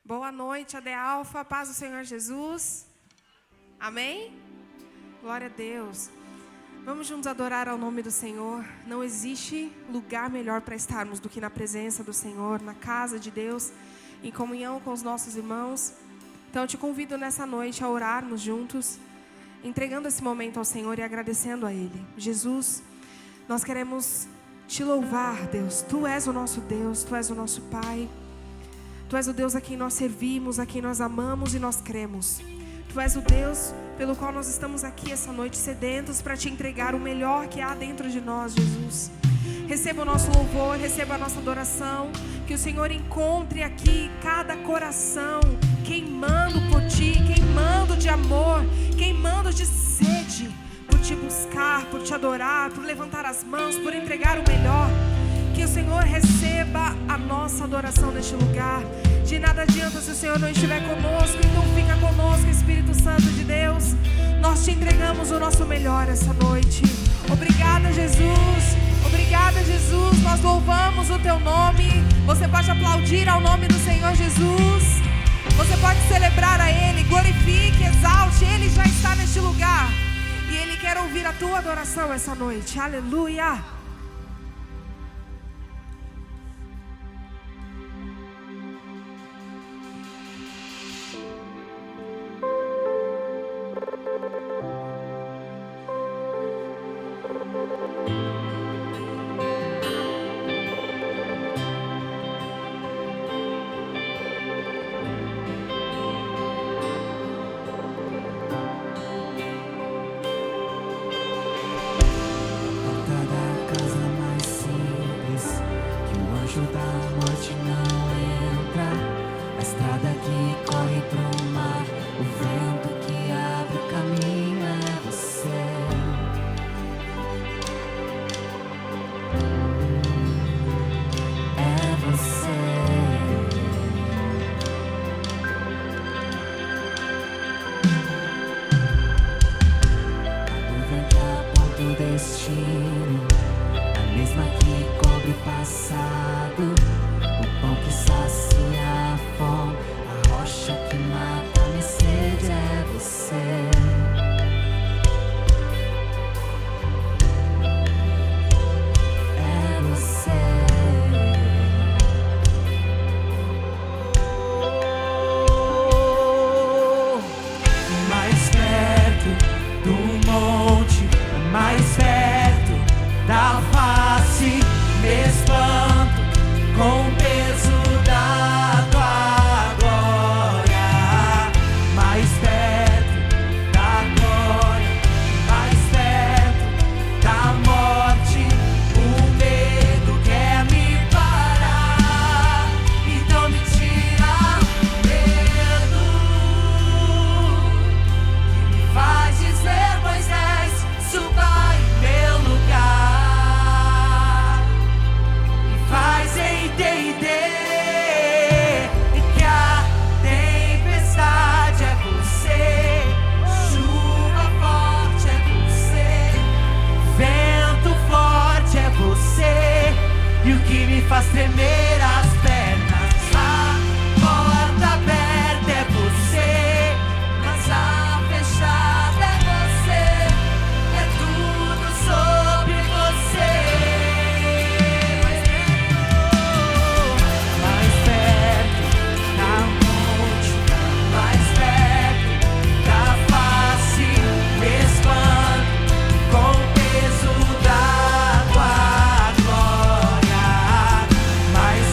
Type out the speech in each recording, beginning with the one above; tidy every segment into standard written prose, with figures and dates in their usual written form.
Boa noite, AD Alfa, paz do Senhor Jesus. Amém? Glória a Deus. Vamos juntos adorar ao nome do Senhor. Não existe lugar melhor para estarmos do que na presença do Senhor, na casa de Deus, em comunhão com os nossos irmãos. Então eu te convido nessa noite a orarmos juntos, entregando esse momento ao Senhor e agradecendo a Ele. Jesus, nós queremos te louvar, Deus. Tu és o nosso Deus, Tu és o nosso Pai. Tu és o Deus a quem nós servimos, a quem nós amamos e nós cremos. Tu és o Deus pelo qual nós estamos aqui essa noite sedentos para te entregar o melhor que há dentro de nós, Jesus. Receba o nosso louvor, receba a nossa adoração. Que o Senhor encontre aqui cada coração queimando por Ti, queimando de amor, queimando de sede por Te buscar, por Te adorar, por levantar as mãos, por entregar o melhor. Que o Senhor receba a nossa adoração neste lugar. De nada adianta se o Senhor não estiver conosco, então fica conosco, Espírito Santo de Deus. Nós te entregamos o nosso melhor essa noite. Obrigada, Jesus. Obrigada, Jesus. Nós louvamos o Teu nome. Você pode aplaudir ao nome do Senhor Jesus. Você pode celebrar a Ele, glorifique, exalte. Ele já está neste lugar e Ele quer ouvir a tua adoração essa noite. Aleluia. Mais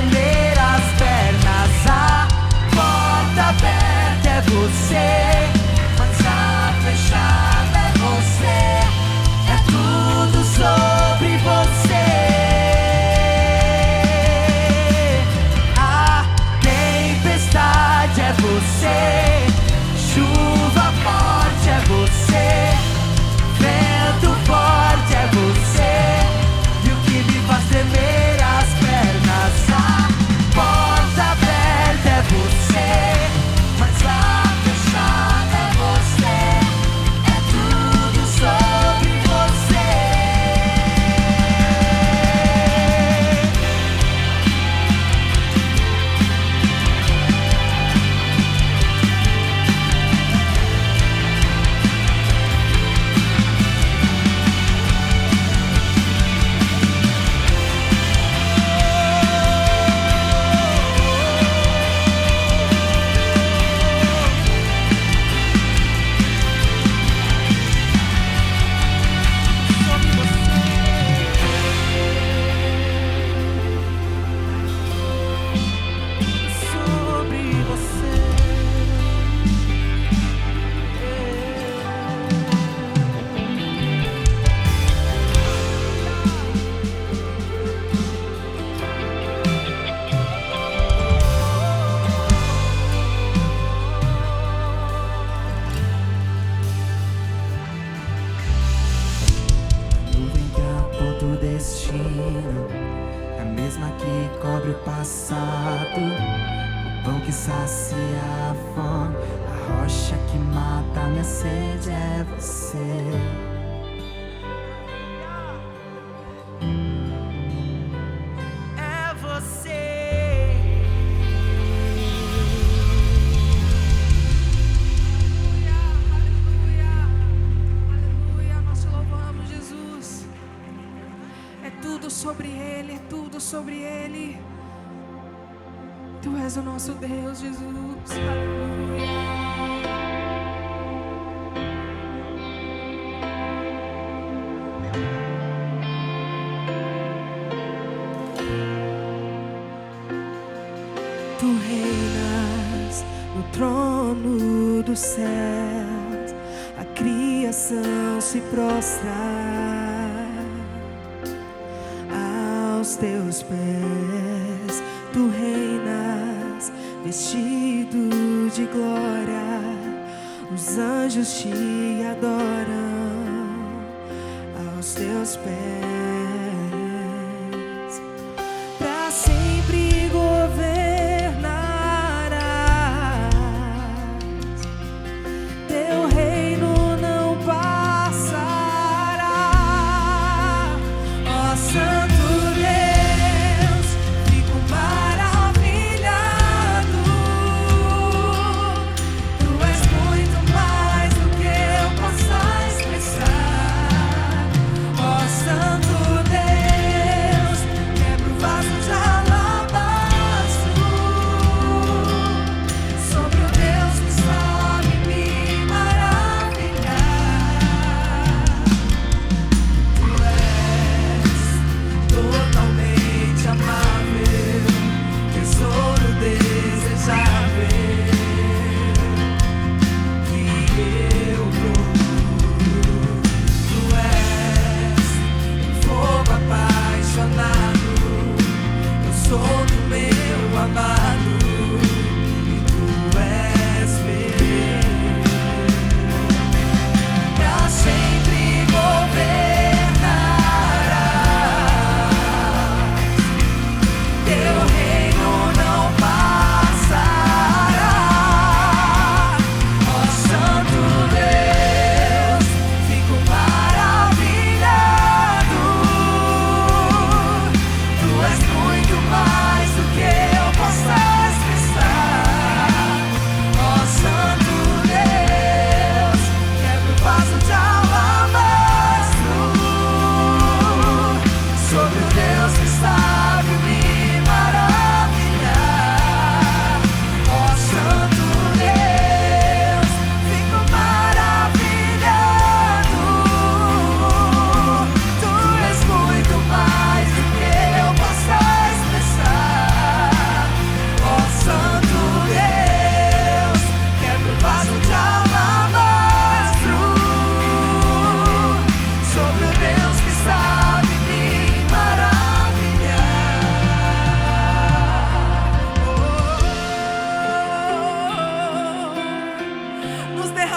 tremer as pernas. A porta aberta é você, mas a fechada é você. É tudo sobre você. A tempestade é você, chuva forte é você, vento forte é você, e o que me faz tremer as pernas. A porta aberta é você, mas a fechada é você. É tudo sobre você. Sobre você. Nuvem que aponta o destino, a mesma que cobre o passado, o pão que sacia a fome, a rocha que mata a minha sede é você. É você. Aleluia, aleluia, nós te louvamos, Jesus. É tudo sobre Ele, é tudo sobre Ele. Tu és o nosso Deus, Jesus. Aleluia. Tu reinas no trono dos céus, a criação se prostra aos teus pés. Tu reinas vestido de glória, os anjos te adoram aos teus pés. Para sempre governarás, teu reino não passará. Ó Santo Deus, fico maravilhado. Tu és muito mais do que eu possa expressar. Ó Santo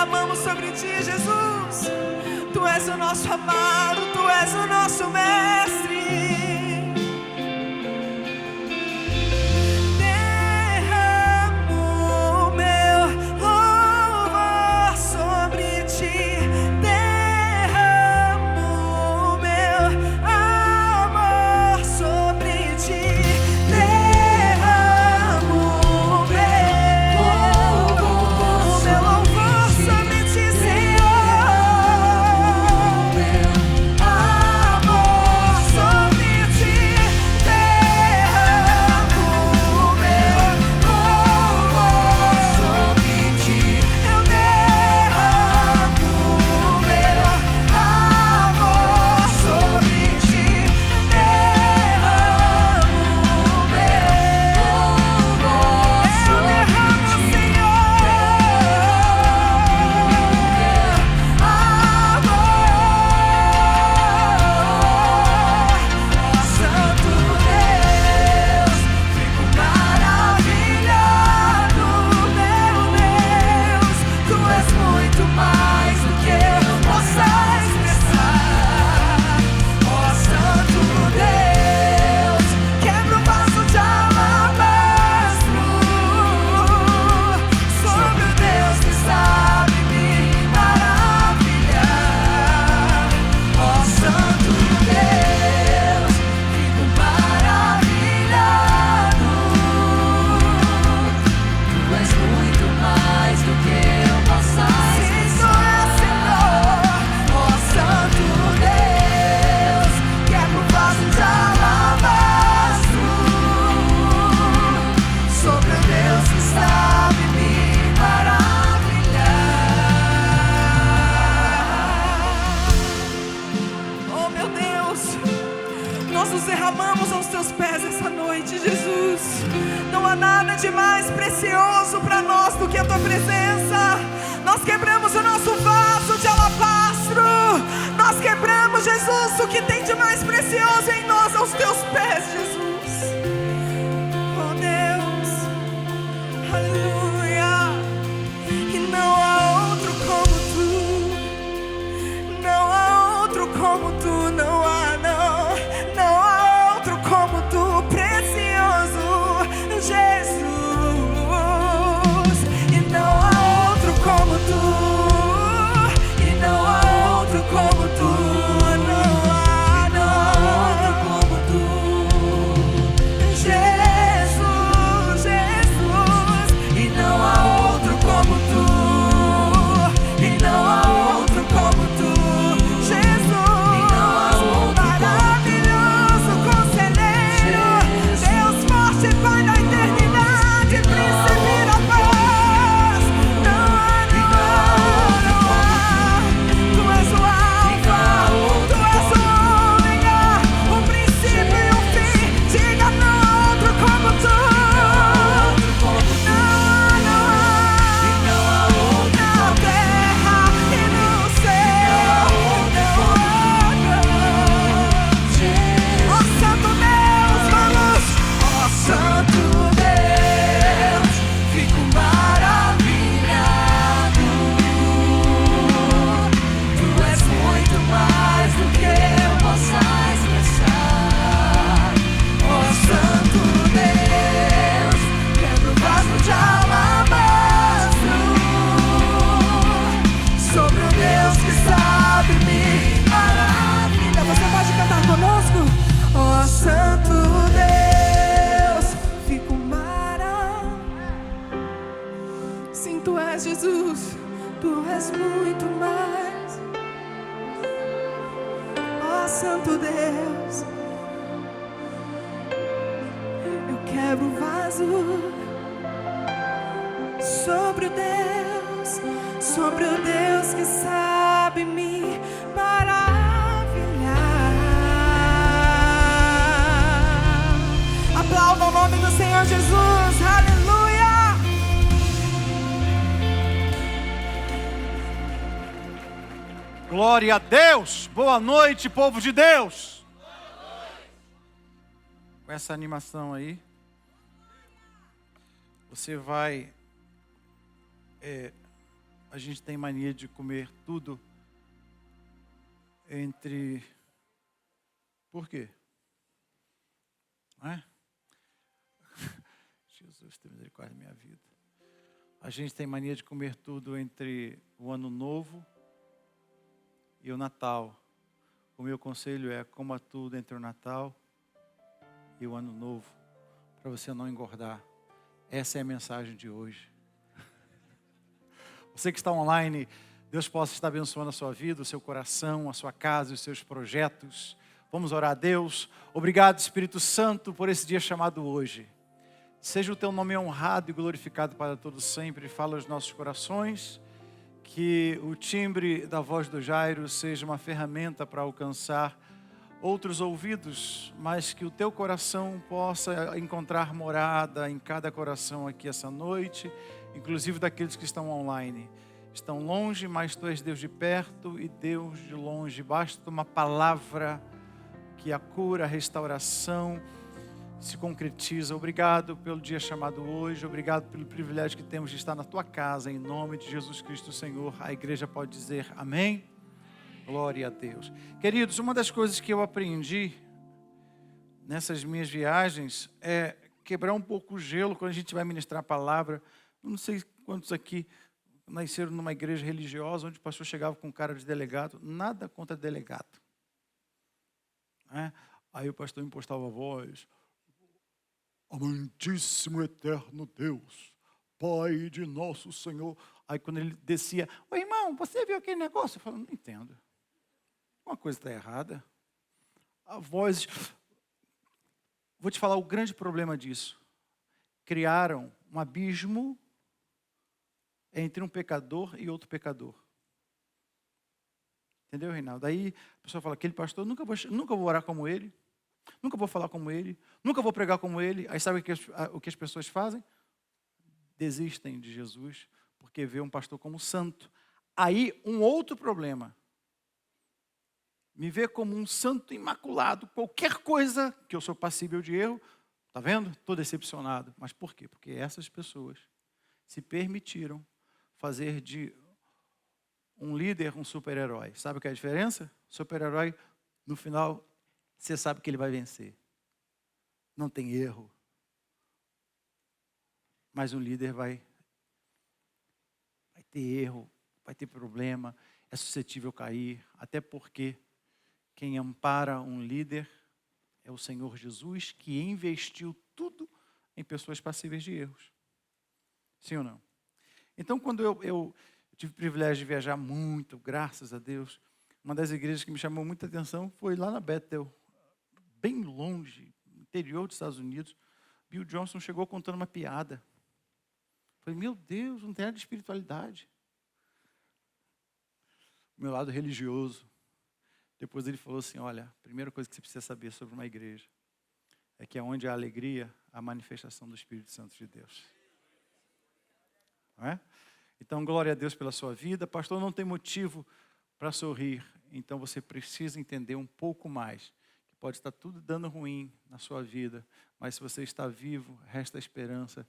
derramamos sobre ti, Jesus. Tu és o nosso amado, tu és o nosso mestre. Derramo meu louvor sobre ti. Derramo meu amor sobre ti. Derramo meu louvor sobre ti, Senhor. Amor sobre ti. Derramo meu louvor sobre ti. Eu derramo meu amor sobre ti. Derramo meu louvor sobre ti. Santo Deus, fico maravilhado, meu Deus. Tu és muito mais do que eu possa expressar. Ó Santo Deus, quebra o vaso de alabastro sobre o Deus que sabe me maravilhar. Ó Santo Deus, fico maravilhado. Tu és muito mais do que eu possa expressar. Ó Santo Deus, quebra o vaso de alabastro sobre o Deus que sabe me maravilhar. Oh meu Deus, nós nos derramamos aos teus pés essa noite, Jesus. Não há nada de mais precioso para nós do que a tua presença. Nós quebramos o nosso vaso de alabastro. Nós quebramos, Jesus, o que tem de mais precioso em nós aos teus pés, Jesus. Oh Deus, aleluia. E não há outro como tu. Não há outro como tu, não há, não. Não há outro como tu, precioso Jesus. E não há outro como tu. E não há outro como tu. Não há, não há outro como tu. Jesus, Jesus. E não há outro como tu. E não há outro como tu. Jesus, maravilhoso conselheiro, Deus forte, Pai da eternidade, príncipe da paz. Não há, não há, não há. Tu és o Alfa, tu és o Ômega, o princípio e o fim. Diga, não há outro como tu. Não há, não há. Na terra e no céu, não há, não. Ó Santo Deus, vamos. Ó Santo Deus, fico maravilhado. Tu és muito mais do que eu possa expressar. Ó Santo Deus, quebra o vaso de alabastro sobre o Deus que sabe me maravilhar. Você pode cantar conosco? Ó Santo Deus, fico maravilhado. Sim, tu és Jesus, tu és muito mais. Ó Santo Deus, eu quebro o vaso sobre o Deus que sabe me maravilhar. Aplauda o nome do Senhor Jesus, aleluia. Glória a Deus! Boa noite, povo de Deus! Com essa animação aí, você vai a gente tem mania de comer tudo entre... Por quê? Não é? Jesus, tem misericórdia da minha vida. A gente tem mania de comer tudo entre o Ano Novo e o Natal. O meu conselho é: coma tudo entre o Natal e o Ano Novo, para você não engordar. Essa é a mensagem de hoje. Você que está online, Deus possa estar abençoando a sua vida, o seu coração, a sua casa, os seus projetos. Vamos orar a Deus. Obrigado, Espírito Santo, por esse dia chamado hoje. Seja o teu nome honrado e glorificado para todos sempre. Fala aos nossos corações. Que o timbre da voz do Jairo seja uma ferramenta para alcançar outros ouvidos, mas que o teu coração possa encontrar morada em cada coração aqui essa noite, inclusive daqueles que estão online. Estão longe, mas tu és Deus de perto e Deus de longe. Basta uma palavra que a cura, a restauração se concretiza. Obrigado pelo dia chamado hoje. Obrigado pelo privilégio que temos de estar na tua casa. Em nome de Jesus Cristo, Senhor. A igreja pode dizer amém? Glória a Deus. Queridos, uma das coisas que eu aprendi nessas minhas viagens é quebrar um pouco o gelo quando a gente vai ministrar a palavra. Eu não sei quantos aqui nasceram numa igreja religiosa onde o pastor chegava com cara de delegado. Nada contra delegado. Aí o pastor impostava a voz: amantíssimo eterno Deus, Pai de nosso Senhor. Aí quando ele descia: ô irmão, você viu aquele negócio? Eu falo: não entendo. Uma coisa está errada. A voz... Vou te falar o grande problema disso. Criaram um abismo entre um pecador e outro pecador. Entendeu, Reinaldo? Aí a pessoa fala: aquele pastor, nunca vou orar como ele, nunca vou falar como ele, nunca vou pregar como ele. Aí sabe o que as pessoas fazem? Desistem de Jesus, porque vê um pastor como santo. Aí um outro problema: me vê como um santo imaculado. Qualquer coisa que eu sou passível de erro, está vendo? Estou decepcionado. Mas por quê? Porque essas pessoas se permitiram fazer de um líder um super-herói. Sabe o que é a diferença? Super-herói, no final, você sabe que ele vai vencer. Não tem erro. Mas um líder vai ter erro, vai ter problema, é suscetível a cair. Até porque quem ampara um líder é o Senhor Jesus, que investiu tudo em pessoas passíveis de erros. Sim ou não? Então, quando eu tive o privilégio de viajar muito, graças a Deus, uma das igrejas que me chamou muita atenção foi lá na Bethel, bem longe, no interior dos Estados Unidos. Bill Johnson chegou contando uma piada. Falei: meu Deus, não tem nada de espiritualidade. O meu lado religioso. Depois ele falou assim: olha, a primeira coisa que você precisa saber sobre uma igreja é que onde há alegria, há manifestação do Espírito Santo de Deus. Não é? Então, glória a Deus pela sua vida. Pastor, não tem motivo para sorrir. Então, você precisa entender um pouco mais. Que pode estar tudo dando ruim na sua vida, mas se você está vivo, resta a esperança.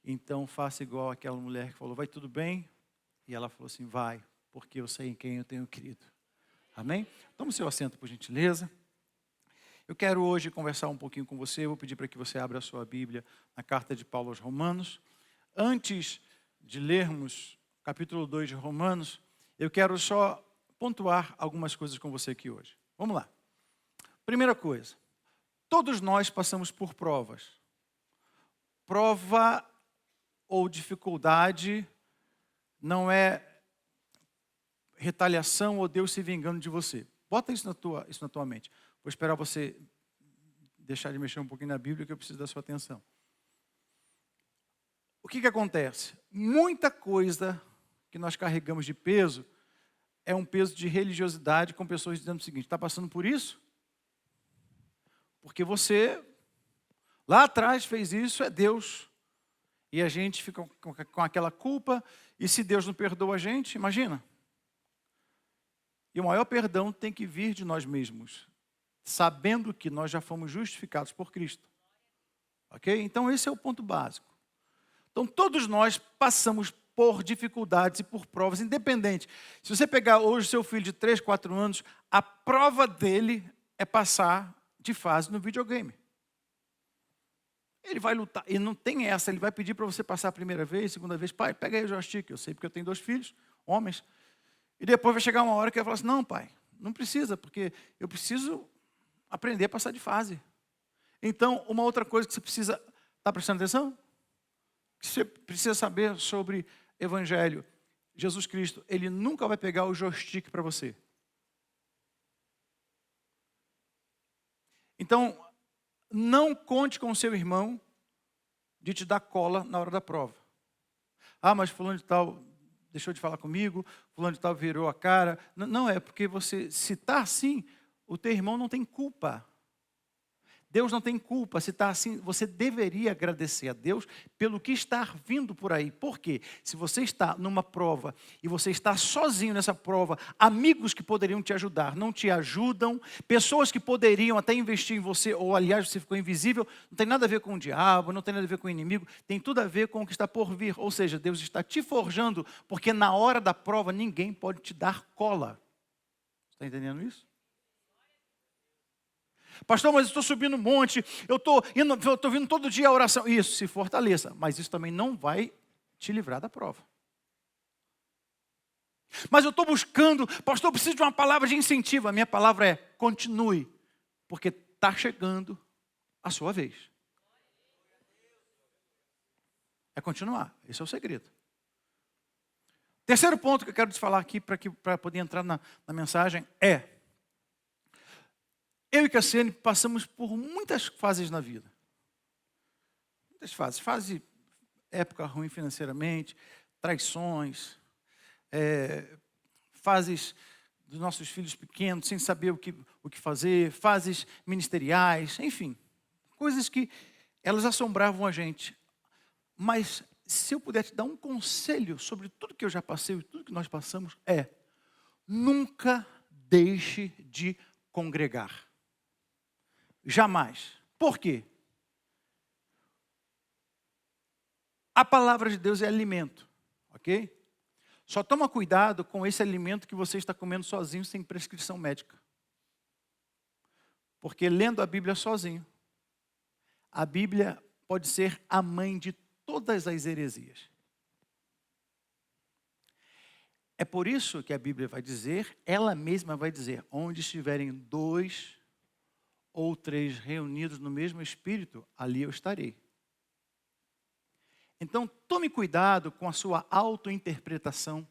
Então, faça igual aquela mulher que falou: vai tudo bem? E ela falou assim: vai, porque eu sei em quem eu tenho crido. Amém? Tome seu assento, por gentileza. Eu quero hoje conversar um pouquinho com você. Eu vou pedir para que você abra a sua Bíblia na carta de Paulo aos Romanos. Antes de lermos o capítulo 2 de Romanos, eu quero só pontuar algumas coisas com você aqui hoje. Vamos lá. Primeira coisa, todos nós passamos por provas. Prova ou dificuldade não é retaliação ou Deus se vingando de você. Bota isso na tua mente. Vou esperar você deixar de mexer um pouquinho na Bíblia, que eu preciso da sua atenção. O que acontece? Muita coisa que nós carregamos de peso é um peso de religiosidade, com pessoas dizendo o seguinte: está passando por isso? Porque você lá atrás fez isso, é Deus. E a gente fica com aquela culpa, e se Deus não perdoa a gente, imagina. E o maior perdão tem que vir de nós mesmos, sabendo que nós já fomos justificados por Cristo. Ok? Então esse é o ponto básico. Então todos nós passamos por dificuldades e por provas, independente. Se você pegar hoje seu filho de 3, 4 anos, a prova dele é passar de fase no videogame. Ele vai lutar, e não tem essa, ele vai pedir para você passar a primeira vez, segunda vez, pai, pega aí o joystick, eu sei porque eu tenho 2 filhos, homens, e depois vai chegar uma hora que ele vai falar assim, não pai, não precisa, porque eu preciso aprender a passar de fase. Então, uma outra coisa que você precisa, está prestando atenção? Que você precisa saber sobre Evangelho, Jesus Cristo, ele nunca vai pegar o joystick para você. Então, não conte com o seu irmão de te dar cola na hora da prova. Ah, mas fulano de tal deixou de falar comigo, fulano de tal virou a cara. Não é, porque você, se está assim, o teu irmão não tem culpa. Deus não tem culpa, se está assim, você deveria agradecer a Deus pelo que está vindo por aí. Por quê? Se você está numa prova e você está sozinho nessa prova, amigos que poderiam te ajudar não te ajudam, pessoas que poderiam até investir em você, ou aliás você ficou invisível, não tem nada a ver com o diabo, não tem nada a ver com o inimigo, tem tudo a ver com o que está por vir. Ou seja, Deus está te forjando, porque na hora da prova ninguém pode te dar cola. Está entendendo isso? Pastor, mas eu estou subindo um monte, eu estou vindo todo dia a oração. Isso, se fortaleça, mas isso também não vai te livrar da prova. Mas eu estou buscando, pastor, eu preciso de uma palavra de incentivo. A minha palavra é, continue, porque está chegando a sua vez. É continuar, esse é o segredo. Terceiro ponto que eu quero te falar aqui, para poder entrar na mensagem, é, eu e Cassiane passamos por muitas fases na vida. Muitas fases. Época ruim financeiramente, traições, fases dos nossos filhos pequenos, sem saber o que fazer, fases ministeriais, enfim. Coisas que elas assombravam a gente. Mas se eu puder te dar um conselho sobre tudo que eu já passei e tudo que nós passamos, nunca deixe de congregar. Jamais. Por quê? A palavra de Deus é alimento, ok? Só toma cuidado com esse alimento que você está comendo sozinho, sem prescrição médica. Porque lendo a Bíblia sozinho, a Bíblia pode ser a mãe de todas as heresias. É por isso que a Bíblia vai dizer, ela mesma vai dizer, onde estiverem 2 ou 3 reunidos no mesmo Espírito, ali eu estarei. Então, tome cuidado com a sua autointerpretação.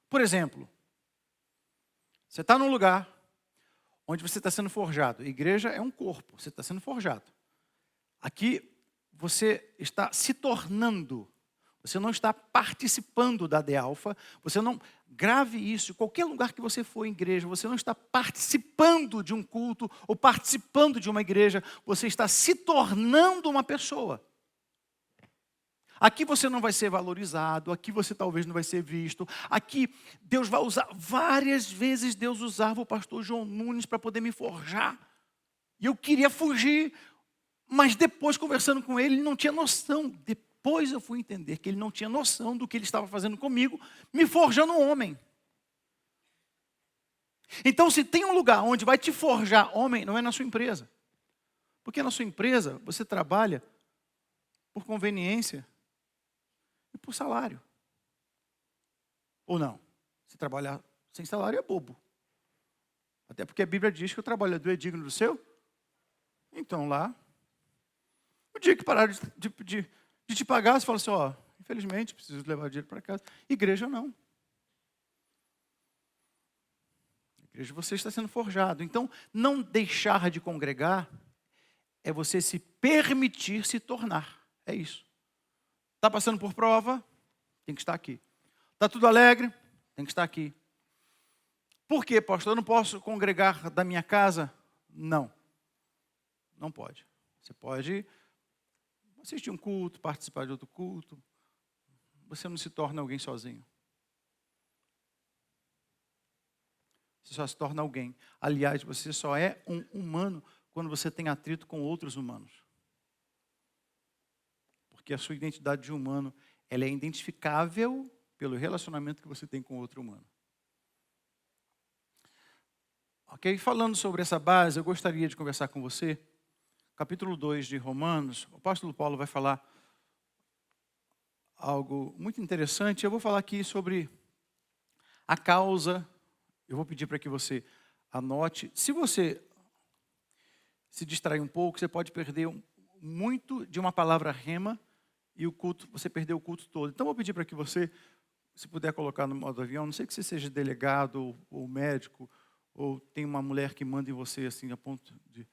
Por exemplo, você está num lugar onde você está sendo forjado. A igreja é um corpo, você está sendo forjado. Aqui, você está se tornando. Você não está participando da D-Alfa, você não, grave isso, qualquer lugar que você for em igreja, você não está participando de um culto ou participando de uma igreja, você está se tornando uma pessoa. Aqui você não vai ser valorizado, aqui você talvez não vai ser visto, aqui Deus vai usar, várias vezes Deus usava o pastor João Nunes para poder me forjar, e eu queria fugir, mas depois conversando com ele não tinha noção, depois eu fui entender que ele não tinha noção do que ele estava fazendo comigo, me forjando um homem. Então, se tem um lugar onde vai te forjar homem, não é na sua empresa. Porque na sua empresa, você trabalha por conveniência e por salário. Ou não? Se trabalhar sem salário é bobo. Até porque a Bíblia diz que o trabalhador é digno do seu. Então lá, o dia que parar de te pagar, você fala assim, infelizmente, preciso levar dinheiro para casa. Igreja não. Igreja você está sendo forjado. Então, não deixar de congregar é você se permitir se tornar. É isso. Está passando por prova? Tem que estar aqui. Está tudo alegre? Tem que estar aqui. Por quê, pastor? Eu não posso congregar da minha casa? Não. Não pode. Você pode assistir um culto, participar de outro culto. Você não se torna alguém sozinho. Você só se torna alguém. Aliás, você só é um humano quando você tem atrito com outros humanos. Porque a sua identidade de humano ela é identificável pelo relacionamento que você tem com outro humano. Ok? Falando sobre essa base, eu gostaria de conversar com você. Capítulo 2 de Romanos, o apóstolo Paulo vai falar algo muito interessante. Eu vou falar aqui sobre a causa. Eu vou pedir para que você anote. Se você se distrair um pouco, você pode perder muito de uma palavra rema e o culto, você perdeu o culto todo. Então, eu vou pedir para que você, se puder colocar no modo avião, não sei que você seja delegado ou médico, ou tem uma mulher que manda em você assim, a ponto de,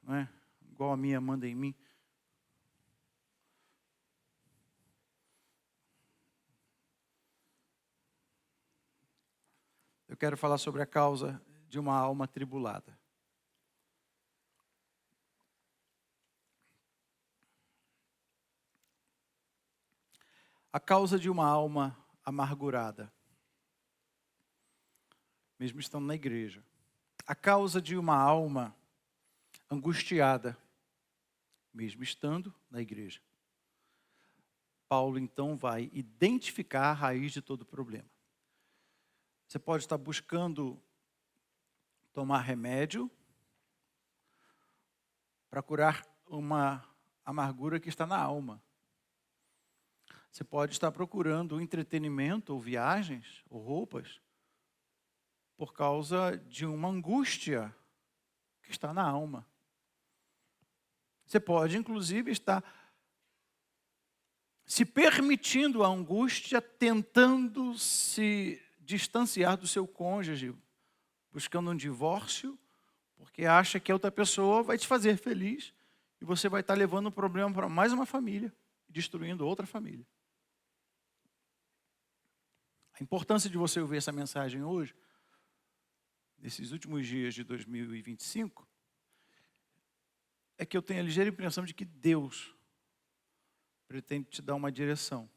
não é? Igual a minha manda em mim. Eu quero falar sobre a causa de uma alma atribulada. A causa de uma alma amargurada, mesmo estando na igreja. A causa de uma alma angustiada, mesmo estando na igreja. Paulo, então, vai identificar a raiz de todo o problema. Você pode estar buscando tomar remédio para curar uma amargura que está na alma. Você pode estar procurando entretenimento, ou viagens, ou roupas, por causa de uma angústia que está na alma. Você pode, inclusive, estar se permitindo a angústia, tentando se distanciar do seu cônjuge, buscando um divórcio, porque acha que a outra pessoa vai te fazer feliz e você vai estar levando o problema para mais uma família, destruindo outra família. A importância de você ouvir essa mensagem hoje, nesses últimos dias de 2025, é que eu tenho a ligeira impressão de que Deus pretende te dar uma direção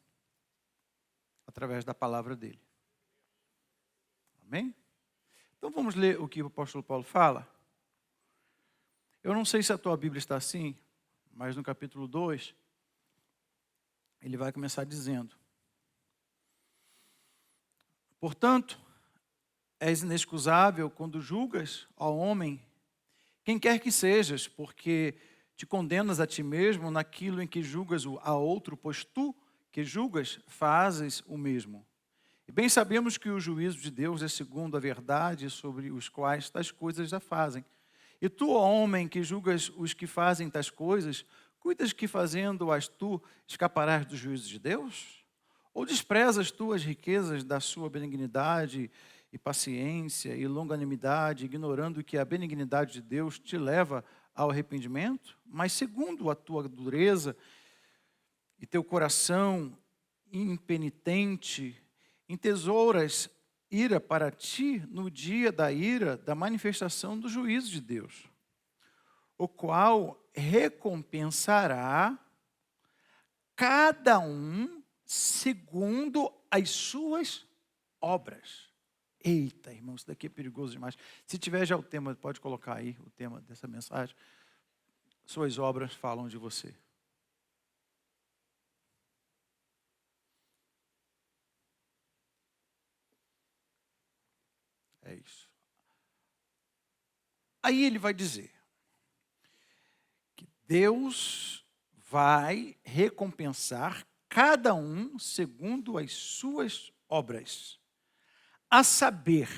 através da palavra dele. Amém? Então vamos ler o que o apóstolo Paulo fala. Eu não sei se a tua Bíblia está assim, mas no capítulo 2, ele vai começar dizendo: portanto, és inexcusável quando julgas ao homem, quem quer que sejas, porque te condenas a ti mesmo naquilo em que julgas a outro, pois tu que julgas fazes o mesmo. E bem sabemos que o juízo de Deus é segundo a verdade sobre os quais tais coisas já fazem. E tu, ó homem, que julgas os que fazem tais coisas, cuidas que fazendo-as tu escaparás do juízo de Deus? Ou desprezas tu as riquezas da sua benignidade e paciência e longanimidade, ignorando que a benignidade de Deus te leva ao arrependimento? Mas segundo a tua dureza e teu coração impenitente, entesouras ira para ti no dia da ira, da manifestação do juízo de Deus, o qual recompensará cada um segundo as suas obras. Eita, irmão, isso daqui é perigoso demais. Se tiver já o tema, pode colocar aí o tema dessa mensagem. Suas obras falam de você. É isso. Aí ele vai dizer que Deus vai recompensar cada um segundo as suas obras. A saber,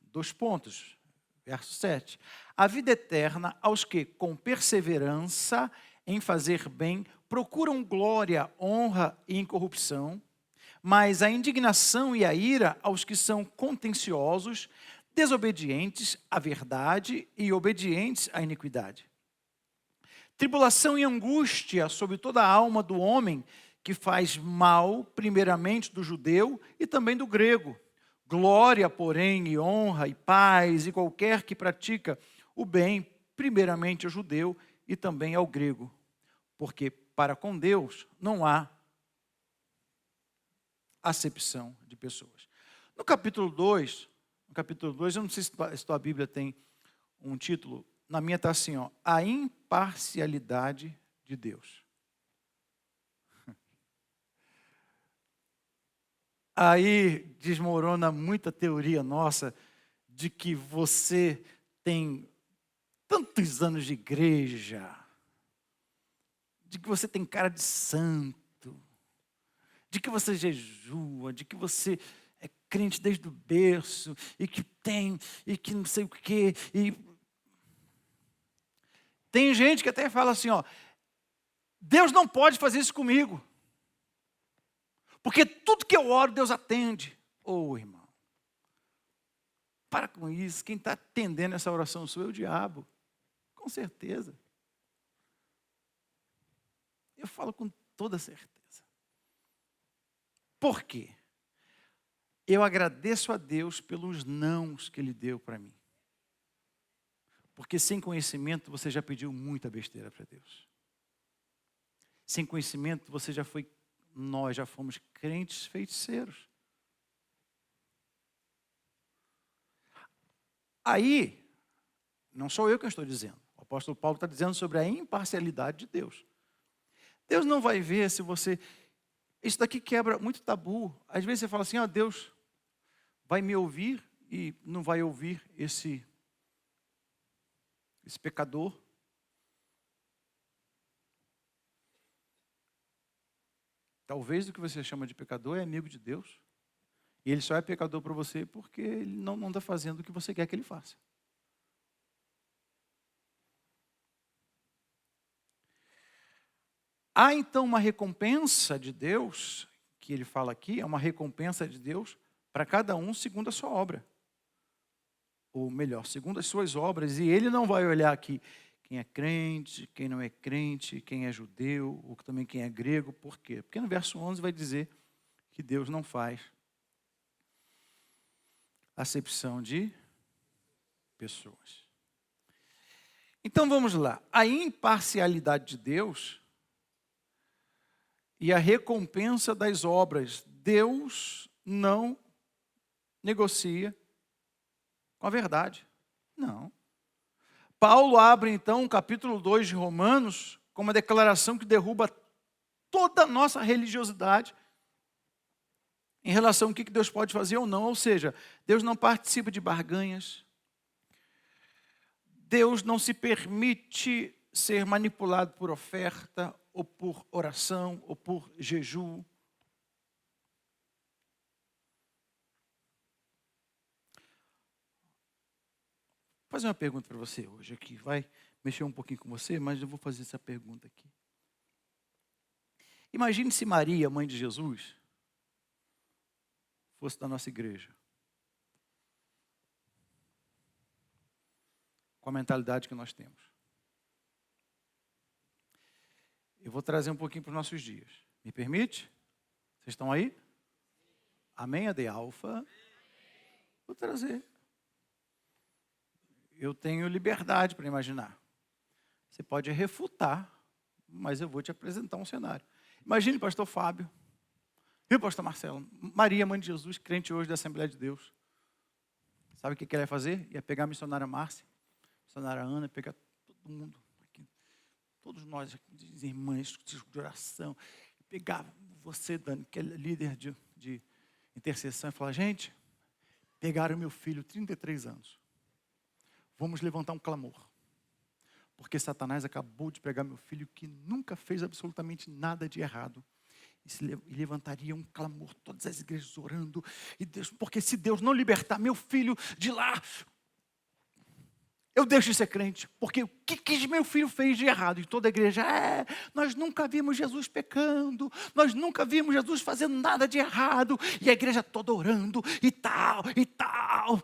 2 pontos, verso 7, a vida eterna aos que, com perseverança em fazer bem, procuram glória, honra e incorrupção, mas a indignação e a ira aos que são contenciosos, desobedientes à verdade e obedientes à iniquidade. Tribulação e angústia sobre toda a alma do homem que faz mal, primeiramente do judeu e também do grego. Glória, porém, e honra e paz e qualquer que pratica o bem, primeiramente ao judeu e também ao grego. Porque para com Deus não há acepção de pessoas. No capítulo 2, eu não sei se tua Bíblia tem um título, na minha está assim, ó, a imparcialidade de Deus. Aí desmorona muita teoria nossa de que você tem tantos anos de igreja, de que você tem cara de santo, de que você jejua, de que você é crente desde o berço, e que não sei o quê. E tem gente que até fala assim, ó, Deus não pode fazer isso comigo, porque tudo que eu oro, Deus atende. Ô, irmão, para com isso. Quem está atendendo essa oração sua é o diabo, com certeza. Eu falo com toda certeza. Por quê? Eu agradeço a Deus pelos nãos que Ele deu para mim. Porque sem conhecimento você já pediu muita besteira para Deus. Sem conhecimento nós já fomos crentes feiticeiros. Aí, não sou eu que estou dizendo. O apóstolo Paulo está dizendo sobre a imparcialidade de Deus. Deus não vai ver se você... Isso daqui quebra muito tabu. Às vezes você fala assim, Deus vai me ouvir e não vai ouvir esse pecador. Talvez o que você chama de pecador é amigo de Deus. E ele só é pecador para você porque ele não está fazendo o que você quer que ele faça. Há então uma recompensa de Deus, que ele fala aqui, é uma recompensa de Deus para cada um segundo a sua obra. Ou melhor, segundo as suas obras. E ele não vai olhar aqui quem é crente, quem não é crente, quem é judeu, ou também quem é grego. Por quê? Porque no verso 11 vai dizer que Deus não faz acepção de pessoas. Então vamos lá. A imparcialidade de Deus e a recompensa das obras. Deus não negocia com a verdade. Não. Paulo abre então o capítulo 2 de Romanos com uma declaração que derruba toda a nossa religiosidade em relação ao que Deus pode fazer ou não. Ou seja, Deus não participa de barganhas. Deus não se permite ser manipulado por oferta, ou por oração, ou por jejum. Vou fazer uma pergunta para você hoje aqui. Vai mexer um pouquinho com você, mas eu vou fazer essa pergunta aqui. Imagine se Maria, mãe de Jesus, fosse da nossa igreja. Com a mentalidade que nós temos. Eu vou trazer um pouquinho para os nossos dias. Me permite? Vocês estão aí? Amém? A de alfa. Vou trazer. Eu tenho liberdade para imaginar. Você pode refutar, mas eu vou te apresentar um cenário. Imagine o pastor Fábio, e o pastor Marcelo, Maria, mãe de Jesus, crente hoje da Assembleia de Deus. Sabe o que ela ia fazer? Ia pegar a missionária Márcia, a missionária Ana, pegar todo mundo aqui, todos nós, as irmãs de oração, pegar você, Dani, que é líder de intercessão, e falar, gente, pegaram meu filho, 33 anos. Vamos levantar um clamor. Porque Satanás acabou de pegar meu filho que nunca fez absolutamente nada de errado. E levantaria um clamor, todas as igrejas orando. E Deus, porque se Deus não libertar meu filho de lá, eu deixo de ser crente. Porque o que meu filho fez de errado? E toda a igreja, nós nunca vimos Jesus pecando. Nós nunca vimos Jesus fazendo nada de errado. E a igreja toda orando e tal, e tal.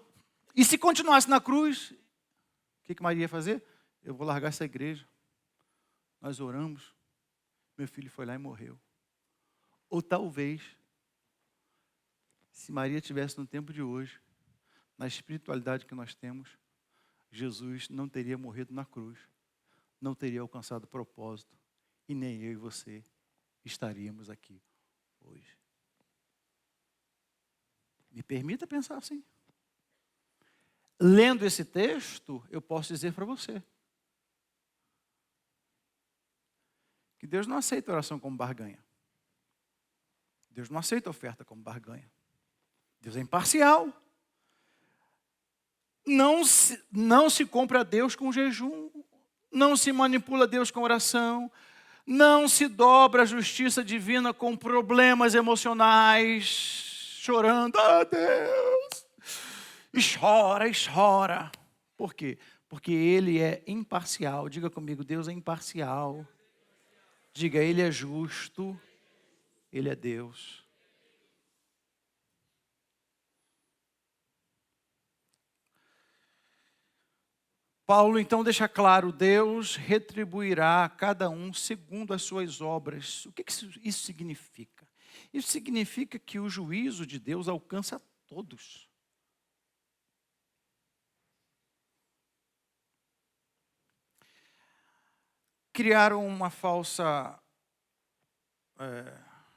E se continuasse na cruz... O que Maria ia fazer? Eu vou largar essa igreja. Nós oramos. Meu filho foi lá e morreu. Ou talvez, se Maria estivesse no tempo de hoje, na espiritualidade que nós temos, Jesus não teria morrido na cruz. Não teria alcançado o propósito. E nem eu e você estaríamos aqui hoje. Me permita pensar assim. Lendo esse texto, eu posso dizer para você que Deus não aceita oração como barganha. Deus não aceita oferta como barganha. Deus é imparcial. Não se compra a Deus com jejum. Não se manipula Deus com oração. Não se dobra a justiça divina com problemas emocionais, chorando, Deus, e chora, e chora. Por quê? Porque Ele é imparcial. Diga comigo, Deus é imparcial. Diga, Ele é justo, Ele é Deus. Paulo então deixa claro, Deus retribuirá a cada um segundo as suas obras. O que isso significa? Isso significa que o juízo de Deus alcança todos. Criaram uma falsa,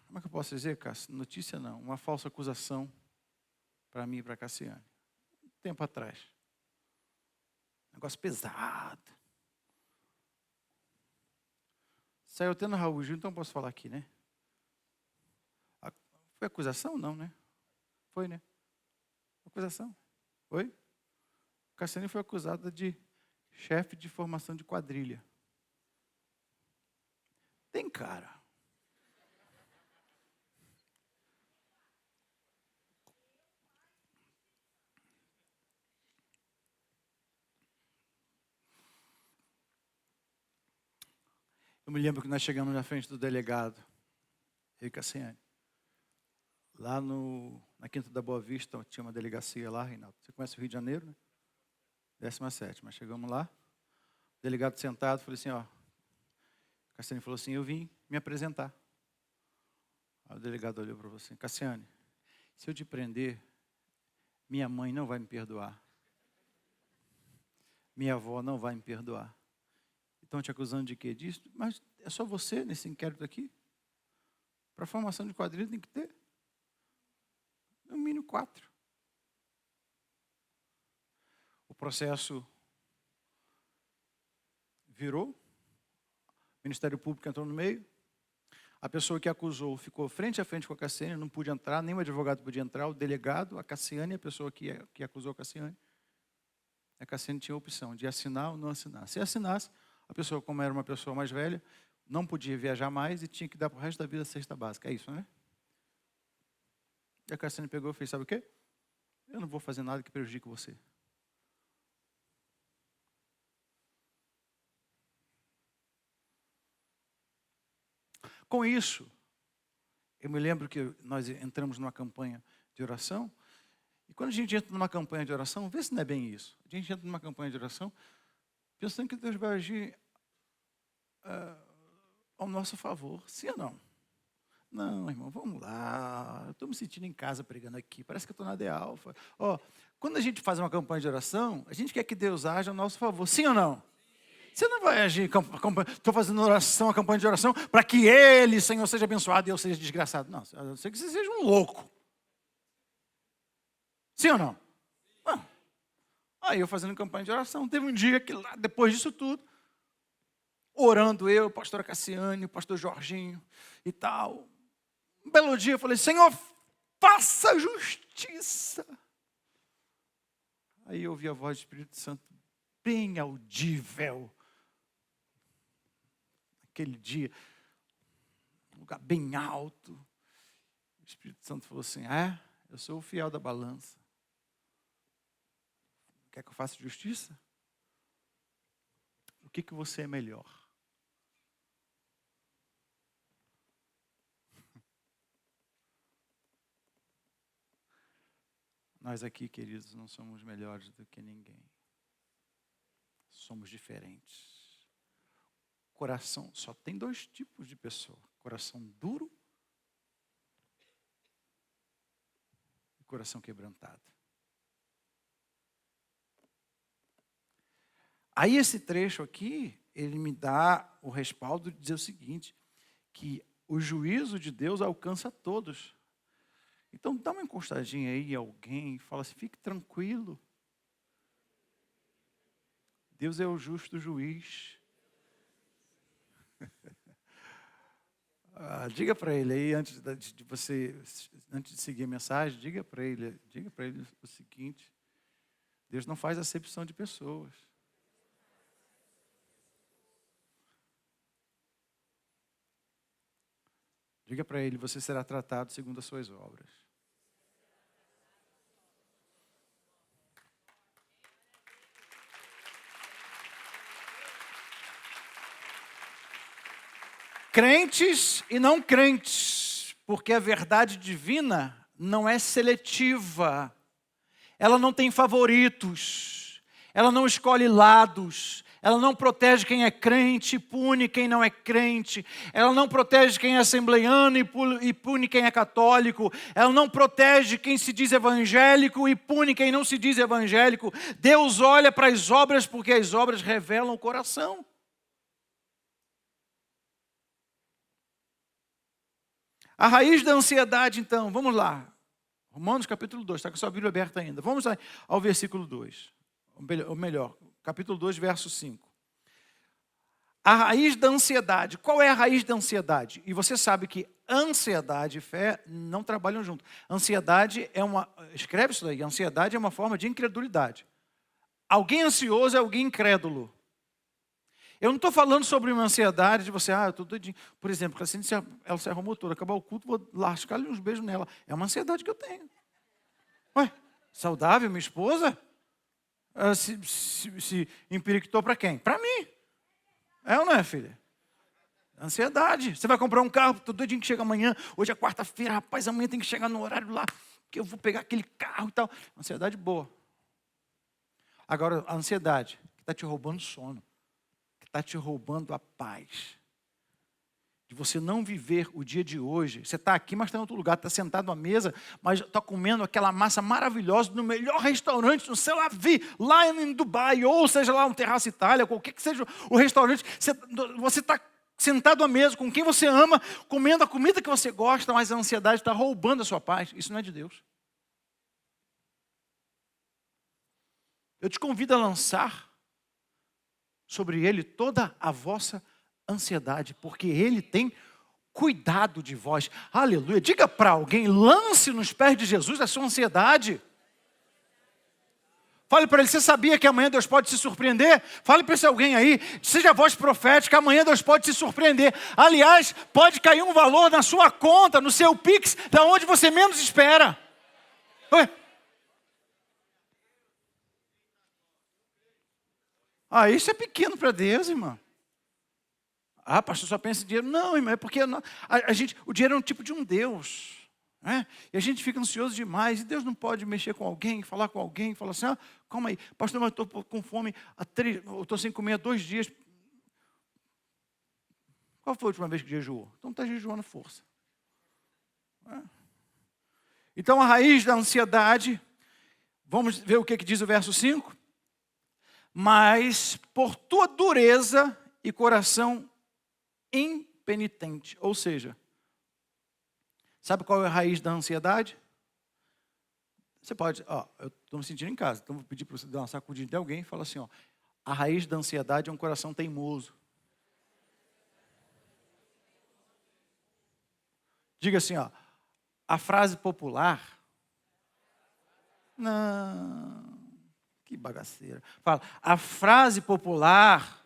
como é que eu posso dizer, Cássio? Notícia não, uma falsa acusação para mim e para a Cassiane. Tempo atrás. Negócio pesado. Saiu até no Raul Gil, então posso falar aqui, né? Foi acusação? Não, né? Foi, né? Acusação. Foi? Cassiane foi acusada de chefe de formação de quadrilha. Tem cara. Eu me lembro que nós chegamos na frente do delegado, eu e Cassiane. Lá na Quinta da Boa Vista, tinha uma delegacia lá, Reinaldo. Você conhece o Rio de Janeiro, né? 17ª. Mas chegamos lá, o delegado sentado, falei assim, ó. Cassiane falou assim, eu vim me apresentar. Aí o delegado olhou para você, Cassiane, se eu te prender, minha mãe não vai me perdoar. Minha avó não vai me perdoar. Estão te acusando de quê? Disso? Mas é só você nesse inquérito aqui? Para formação de quadrilha tem que ter. No mínimo 4. O processo virou. O Ministério Público entrou no meio. A pessoa que acusou ficou frente a frente com a Cassiane, não podia entrar, nem o advogado podia entrar, o delegado, a Cassiane, a pessoa que acusou a Cassiane. A Cassiane tinha a opção de assinar ou não assinar. Se assinasse, a pessoa, como era uma pessoa mais velha, não podia viajar mais e tinha que dar para o resto da vida a cesta básica. É isso, né? E a Cassiane pegou e fez, sabe o quê? Eu não vou fazer nada que prejudique você. Com isso, eu me lembro que nós entramos numa campanha de oração, e quando a gente entra numa campanha de oração, vê se não é bem isso. A gente entra numa campanha de oração, pensando que Deus vai agir ao nosso favor. Sim ou não? Não, irmão, vamos lá. Eu estou me sentindo em casa pregando aqui. Parece que eu estou na De Alfa. Quando a gente faz uma campanha de oração, a gente quer que Deus haja ao nosso favor. Sim ou não? Você não vai agir, estou fazendo oração, a campanha de oração, para que Ele, Senhor, seja abençoado e eu seja desgraçado. Não, eu sei que você seja um louco. Sim ou não? Aí eu fazendo campanha de oração, teve um dia que lá, depois disso tudo, orando eu, a pastora Cassiane, o pastor Jorginho e tal. Um belo dia eu falei, Senhor, faça justiça. Aí eu ouvi a voz do Espírito Santo bem audível. Aquele dia, um lugar bem alto. O Espírito Santo falou assim, eu sou o fiel da balança. Quer que eu faça justiça? O que você é melhor? Nós aqui, queridos, não somos melhores do que ninguém. Somos diferentes. Coração, só tem 2 tipos de pessoa. Coração duro e coração quebrantado. Aí esse trecho aqui, ele me dá o respaldo de dizer o seguinte, que o juízo de Deus alcança todos. Então dá uma encostadinha aí em alguém e fala assim, fique tranquilo. Deus é o justo juiz. Diga para ele aí, antes de seguir a mensagem, diga para ele o seguinte: Deus não faz acepção de pessoas. Diga para ele: você será tratado segundo as suas obras. Crentes e não crentes, porque a verdade divina não é seletiva, ela não tem favoritos, ela não escolhe lados, ela não protege quem é crente e pune quem não é crente, ela não protege quem é assembleiano e pune quem é católico, ela não protege quem se diz evangélico e pune quem não se diz evangélico. Deus olha para as obras porque as obras revelam o coração. A raiz da ansiedade, então, vamos lá. Romanos capítulo 2, está com a sua Bíblia aberta ainda. Vamos ao versículo 2. Ou melhor, capítulo 2, verso 5. A raiz da ansiedade. Qual é a raiz da ansiedade? E você sabe que ansiedade e fé não trabalham junto. Ansiedade é escreve isso daí, ansiedade é uma forma de incredulidade. Alguém ansioso é alguém incrédulo. Eu não estou falando sobre uma ansiedade de você, eu estou doidinho. Por exemplo, assim, ela se arrumou toda, acabar o culto, vou lascar-lhe uns beijos nela. É uma ansiedade que eu tenho. Ué, saudável, minha esposa? Se empirictou para quem? Para mim. É ou não é, filha? Ansiedade. Você vai comprar um carro, estou doidinho que chega amanhã. Hoje é quarta-feira, rapaz, amanhã tem que chegar no horário lá, que eu vou pegar aquele carro e tal. Ansiedade boa. Agora, a ansiedade que está te roubando sono. Está te roubando a paz. De você não viver o dia de hoje. Você está aqui, mas está em outro lugar. Está sentado à mesa, mas está comendo aquela massa maravilhosa no melhor restaurante, no Tel Aviv, lá em Dubai, ou seja lá, um Terraço Itália, qualquer que seja o restaurante. Você está sentado à mesa com quem você ama, comendo a comida que você gosta, mas a ansiedade está roubando a sua paz. Isso não é de Deus. Eu te convido a lançar sobre ele toda a vossa ansiedade, porque ele tem cuidado de vós. Aleluia. Diga para alguém, lance nos pés de Jesus a sua ansiedade. Fale para ele, você sabia que amanhã Deus pode se surpreender? Fale para esse alguém aí, seja voz profética, amanhã Deus pode se surpreender. Aliás, pode cair um valor na sua conta, no seu Pix, da onde você menos espera. Ué? Isso é pequeno para Deus, irmão. Pastor, só pensa em dinheiro. Não, irmão, é porque o dinheiro é um tipo de um Deus. Né? E a gente fica ansioso demais. E Deus não pode mexer com alguém, falar com alguém, falar assim, calma aí, pastor, mas eu estou com fome, eu estou sem comer há 2 dias. Qual foi a última vez que jejuou? Então está jejuando força. Então a raiz da ansiedade, vamos ver o que diz o verso 5. Mas por tua dureza e coração impenitente. Ou seja, sabe qual é a raiz da ansiedade? Você pode, eu estou me sentindo em casa, então vou pedir para você dar uma sacudinha de alguém e falar assim, a raiz da ansiedade é um coração teimoso. Diga assim, a frase popular, não... Que bagaceira. Fala, a frase popular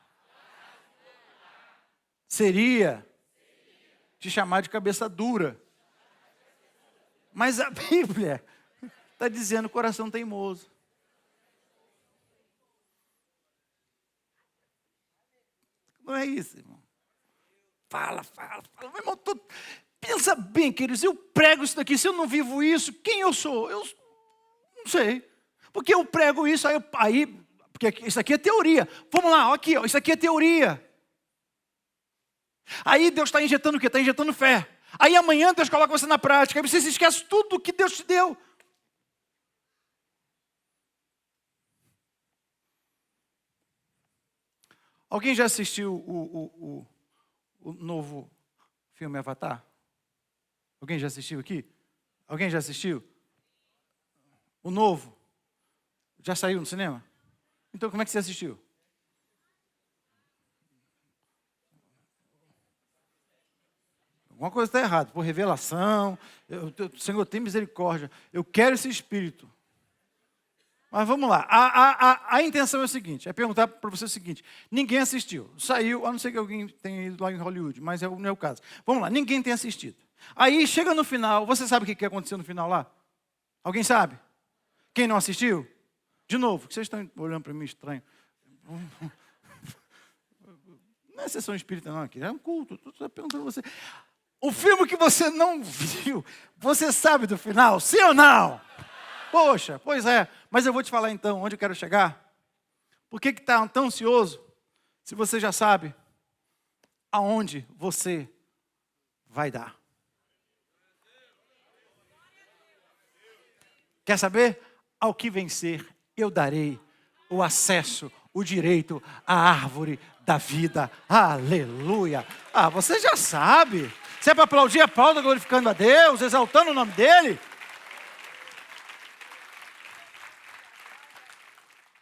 seria te chamar de cabeça dura. Mas a Bíblia está dizendo coração teimoso. Não é isso, irmão. Fala. Meu irmão, pensa bem, queridos, eu prego isso daqui, se eu não vivo isso, quem eu sou? Eu não sei. Porque eu prego isso, porque isso aqui é teoria. Vamos lá, aqui, isso aqui é teoria. Aí Deus está injetando o quê? Está injetando fé. Aí amanhã Deus coloca você na prática. Aí você se esquece tudo que Deus te deu. Alguém já assistiu o novo filme Avatar? Alguém já assistiu aqui? Alguém já assistiu? O novo? Já saiu no cinema? Então como é que você assistiu? Alguma coisa está errada. Por revelação, Senhor, tem misericórdia. Eu quero esse espírito. Mas vamos lá. A intenção é o seguinte, é perguntar para você o seguinte. Ninguém assistiu. Saiu, a não ser que alguém tenha ido lá em Hollywood, mas não é o caso. Vamos lá, ninguém tem assistido. Aí chega no final, você sabe o que aconteceu no final lá? Alguém sabe? Quem não assistiu? De novo, vocês estão olhando para mim estranho. Não é sessão espírita não aqui, é um culto. Estou perguntando a você. O filme que você não viu, você sabe do final? Sim ou não? Poxa, pois é. Mas eu vou te falar então, onde eu quero chegar. Por que está tão ansioso? Se você já sabe aonde você vai dar. Quer saber? Ao que vencer, eu darei o acesso, o direito à árvore da vida. Aleluia! Ah, você já sabe. Se é para aplaudir, aplauda glorificando a Deus, exaltando o nome dEle.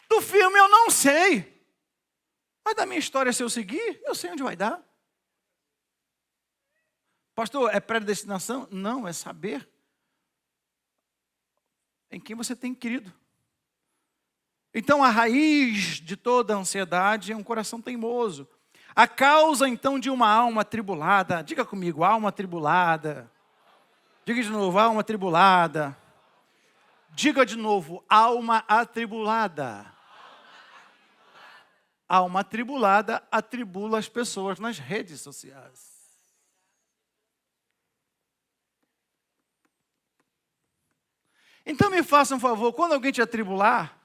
Do filme eu não sei. Mas da minha história, se eu seguir, eu sei onde vai dar. Pastor, é predestinação? Não, é saber em quem você tem querido. Então, a raiz de toda a ansiedade é um coração teimoso. A causa, então, de uma alma atribulada, diga comigo, alma atribulada. Diga de novo, alma atribulada. Diga de novo, alma atribulada. Alma atribulada atribula as pessoas nas redes sociais. Então me faça um favor, quando alguém te atribular,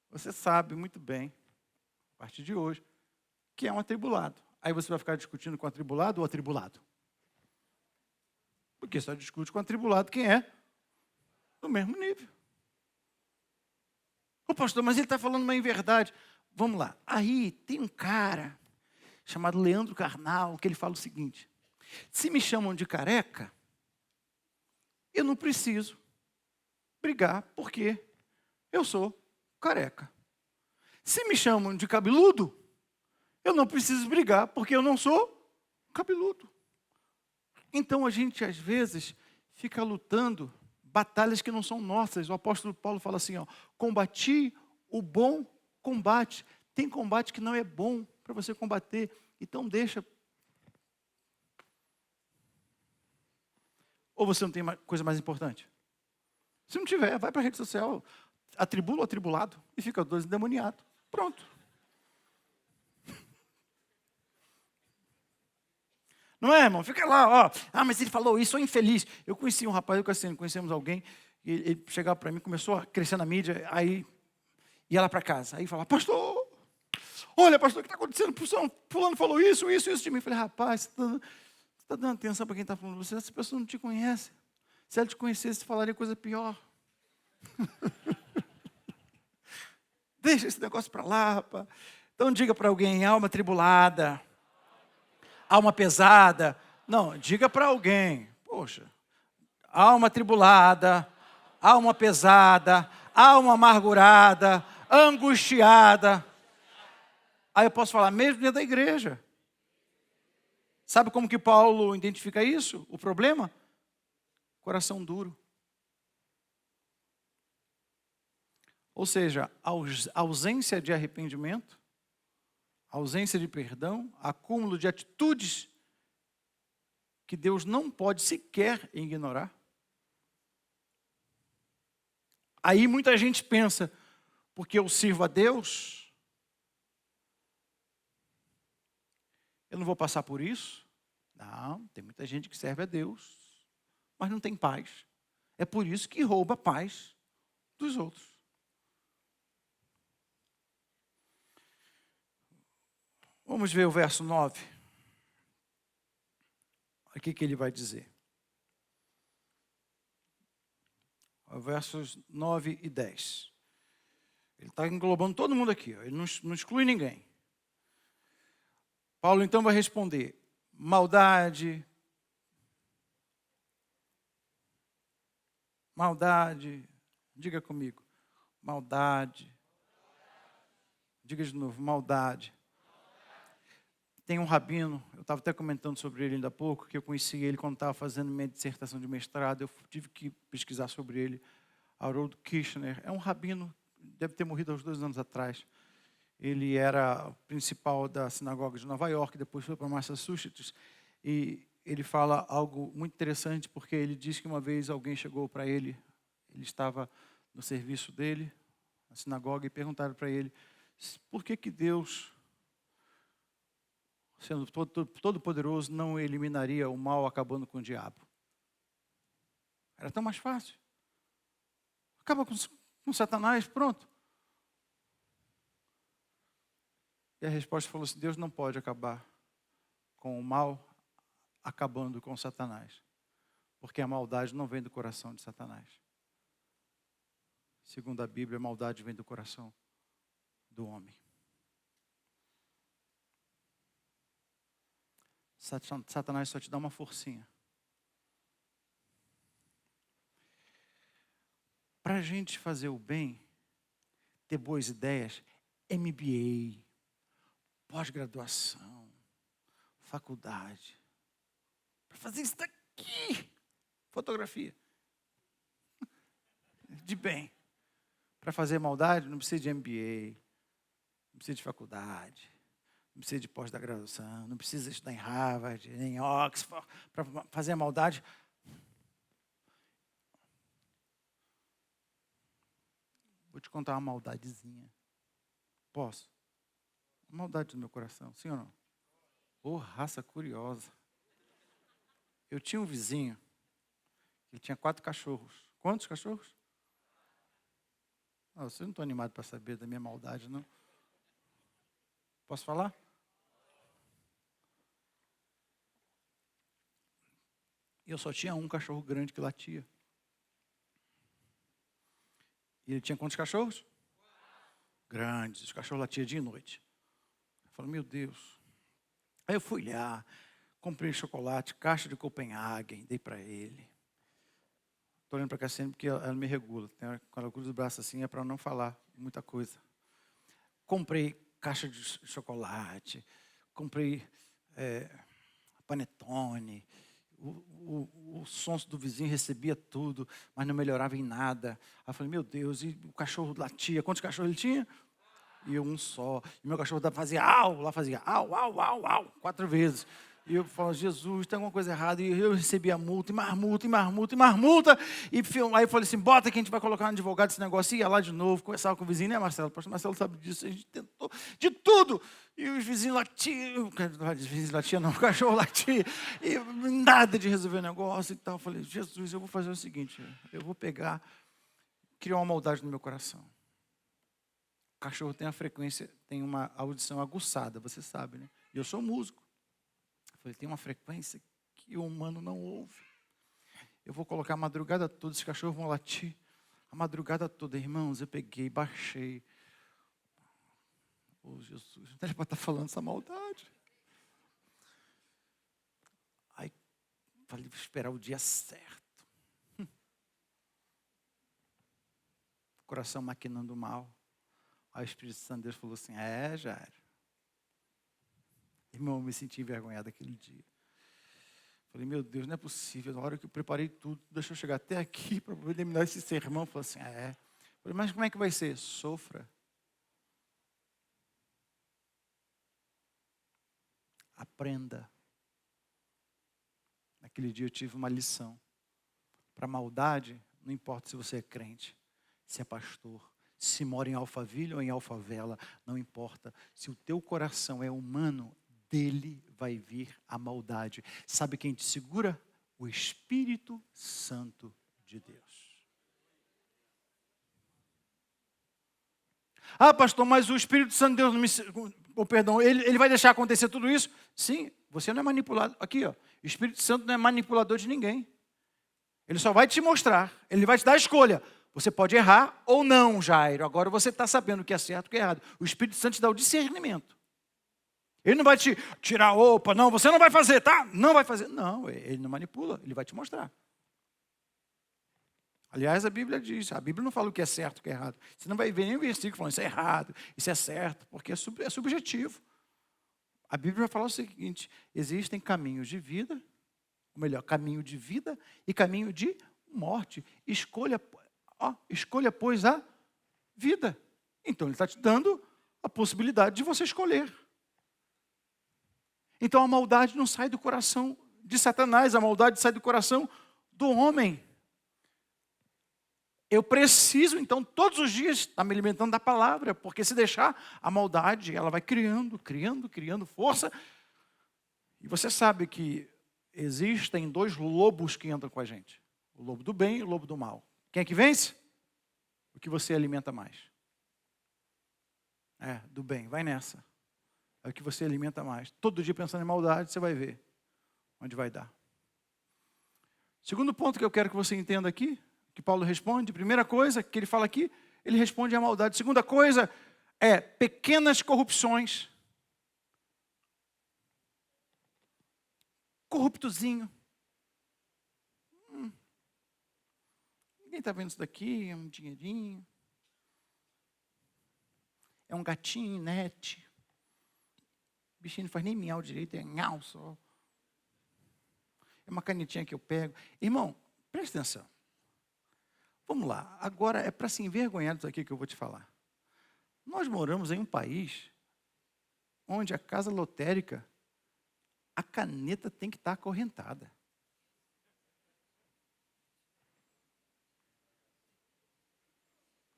você sabe muito bem, a partir de hoje, que é um atribulado. Aí você vai ficar discutindo com o atribulado ou atribulado? Porque só discute com o atribulado quem é do mesmo nível. Ô pastor, mas ele está falando uma inverdade. Vamos lá. Aí tem um cara chamado Leandro Carnal que ele fala o seguinte: se me chamam de careca, eu não preciso brigar porque eu sou careca. Se me chamam de cabeludo, eu não preciso brigar porque eu não sou cabeludo. Então a gente às vezes fica lutando batalhas que não são nossas. O apóstolo Paulo fala assim, ó, combati o bom combate. Tem combate que não é bom para você combater. Então deixa. Ou você não tem coisa mais importante? Se não tiver, vai para a rede social, atribula o atribulado e fica dois endemoniados. Pronto. Não é, irmão? Fica lá, ó. Ah, mas ele falou isso, sou infeliz. Eu conheci um rapaz, conhecemos alguém, e ele chegava para mim, começou a crescer na mídia, aí ia lá para casa. Aí falava, pastor, olha, pastor, o que está acontecendo? Fulano falou isso de mim. Eu falei, rapaz, você está dando atenção para quem está falando você? Essa pessoa não te conhece. Se ela te conhecesse, falaria coisa pior. Deixa esse negócio para lá, rapaz. Então diga para alguém, alma atribulada, alma pesada. Não, diga para alguém, poxa, alma atribulada, alma pesada, alma amargurada, angustiada. Aí eu posso falar, mesmo dentro da igreja. Sabe como que Paulo identifica isso? O problema? Coração duro. Ou seja, ausência de arrependimento, ausência de perdão, acúmulo de atitudes que Deus não pode sequer ignorar. Aí muita gente pensa, porque eu sirvo a Deus, eu não vou passar por isso. Não, tem muita gente que serve a Deus, mas não tem paz. É por isso que rouba a paz dos outros. Vamos ver o verso 9. O que ele vai dizer? Versos 9 e 10. Ele está englobando todo mundo aqui, ó. Ele não exclui ninguém. Paulo então vai responder, maldade, diga comigo, maldade, diga de novo, maldade. Tem um rabino, eu estava até comentando sobre ele ainda há pouco, que eu conheci ele quando estava fazendo minha dissertação de mestrado. Eu tive que pesquisar sobre ele. Harold Kirchner. É um rabino, deve ter morrido há uns 2 anos atrás. Ele era o principal da sinagoga de Nova York, depois foi para Massachusetts. E ele fala algo muito interessante, porque ele diz que uma vez alguém chegou para ele, ele estava no serviço dele, na sinagoga, e perguntaram para ele, por que Deus, sendo todo-poderoso, não eliminaria o mal acabando com o diabo? Era tão mais fácil. Acaba com Satanás, pronto. E a resposta falou assim, Deus não pode acabar com o mal acabando com Satanás. Porque a maldade não vem do coração de Satanás. Segundo a Bíblia, a maldade vem do coração do homem. Satanás só te dá uma forcinha. Para a gente fazer o bem, ter boas ideias, MBA, pós-graduação, faculdade. Para fazer isso daqui, fotografia. De bem. Para fazer maldade, não precisa de MBA, não precisa de faculdade, não precisa de pós-graduação, não precisa estudar em Harvard, nem em Oxford. Para fazer a maldade, vou te contar uma maldadezinha. Posso? Uma maldade do meu coração, sim ou não? Ô, raça curiosa. Eu tinha um vizinho, ele tinha 4 cachorros. Quantos cachorros? Ah, vocês não estão animados para saber da minha maldade, não? Posso falar? Eu só tinha um cachorro grande que latia. E ele tinha quantos cachorros? Grandes. Os cachorros latiam dia e noite. Eu falei, meu Deus. Aí eu fui lá, comprei chocolate, caixa de Copenhagen, dei para ele. Estou olhando para a Cassiane porque ela me regula. Quando ela cruza o braço assim é para não falar muita coisa. Comprei caixa de chocolate, comprei panetone. O sonso do vizinho recebia tudo, mas não melhorava em nada. Aí eu falei, meu Deus, e o cachorro latia. Quantos cachorros ele tinha? E eu um só. E meu cachorro fazia au, lá fazia au, au, au, au, 4 vezes. E eu falava, Jesus, tem alguma coisa errada. E eu recebia multa, e mais multa, e mais multa, e mais multa. E aí eu falei assim, bota que a gente vai colocar um advogado esse negócio. E ia lá de novo, conversava com o vizinho, né, Marcelo? O pastor Marcelo sabe disso. A gente tentou de tudo. E os vizinhos latiam. Os vizinhos latiam, não, o cachorro latia. E nada de resolver o negócio e tal. Eu falei, Jesus, eu vou fazer o seguinte. Eu vou pegar, criar uma maldade no meu coração. O cachorro tem tem uma audição aguçada, você sabe, né? E eu sou músico. Eu falei, tem uma frequência que o humano não ouve. Eu vou colocar a madrugada toda, esses cachorros vão latir. A madrugada toda, irmãos, eu peguei, baixei. Oh, Jesus, não era para estar falando essa maldade. Aí, falei, vou esperar o dia certo. Coração maquinando mal. Aí o Espírito Santo de Deus falou assim, Jairo. Irmão, eu me senti envergonhado aquele dia. Falei, meu Deus, não é possível. Na hora que eu preparei tudo, deixa eu chegar até aqui para poder terminar esse sermão. Falei assim, Falei, mas como é que vai ser? Sofra. Aprenda. Naquele dia eu tive uma lição. Para maldade, não importa se você é crente, se é pastor, se mora em Alphaville ou em Alfavela, não importa. Se o teu coração é humano, dele vai vir a maldade. Sabe quem te segura? O Espírito Santo de Deus. Ah, pastor, mas o Espírito Santo de Deus não me... ele vai deixar acontecer tudo isso? Sim, você não é manipulado. Aqui, ó, o Espírito Santo não é manipulador de ninguém. Ele só vai te mostrar, ele vai te dar a escolha. Você pode errar ou não, Jairo. Agora você está sabendo o que é certo e o que é errado. O Espírito Santo te dá o discernimento. Ele não vai te tirar a roupa, não, você não vai fazer, tá? Não vai fazer. Não, ele não manipula, ele vai te mostrar. Aliás, a Bíblia diz, a Bíblia não fala o que é certo e o que é errado. Você não vai ver nenhum versículo falando isso é errado, isso é certo, porque é subjetivo. A Bíblia vai falar o seguinte: existem caminhos de vida, ou melhor, caminho de vida e caminho de morte. Escolha, pois, a vida. Então, ele está te dando a possibilidade de você escolher. Então, a maldade não sai do coração de Satanás, a maldade sai do coração do homem. Eu preciso, então, todos os dias estar me alimentando da palavra, porque se deixar, a maldade, ela vai criando força. E você sabe que existem 2 lobos que andam com a gente. O lobo do bem e o lobo do mal. Quem é que vence? O que você alimenta mais. Do bem, vai nessa. É o que você alimenta mais. Todo dia pensando em maldade, você vai ver onde vai dar. Segundo ponto que eu quero que você entenda aqui, que Paulo responde, primeira coisa que ele fala aqui, ele responde à maldade. Segunda coisa é pequenas corrupções. Corruptozinho. Ninguém está vendo isso daqui, é um dinheirinho. É um gatinho, net. O bichinho não faz nem miau direito, é nhau só. É uma canetinha que eu pego. Irmão, presta atenção. Vamos lá, agora é para se envergonhar disso aqui que eu vou te falar. Nós moramos em um país onde a casa lotérica, a caneta tem que estar acorrentada.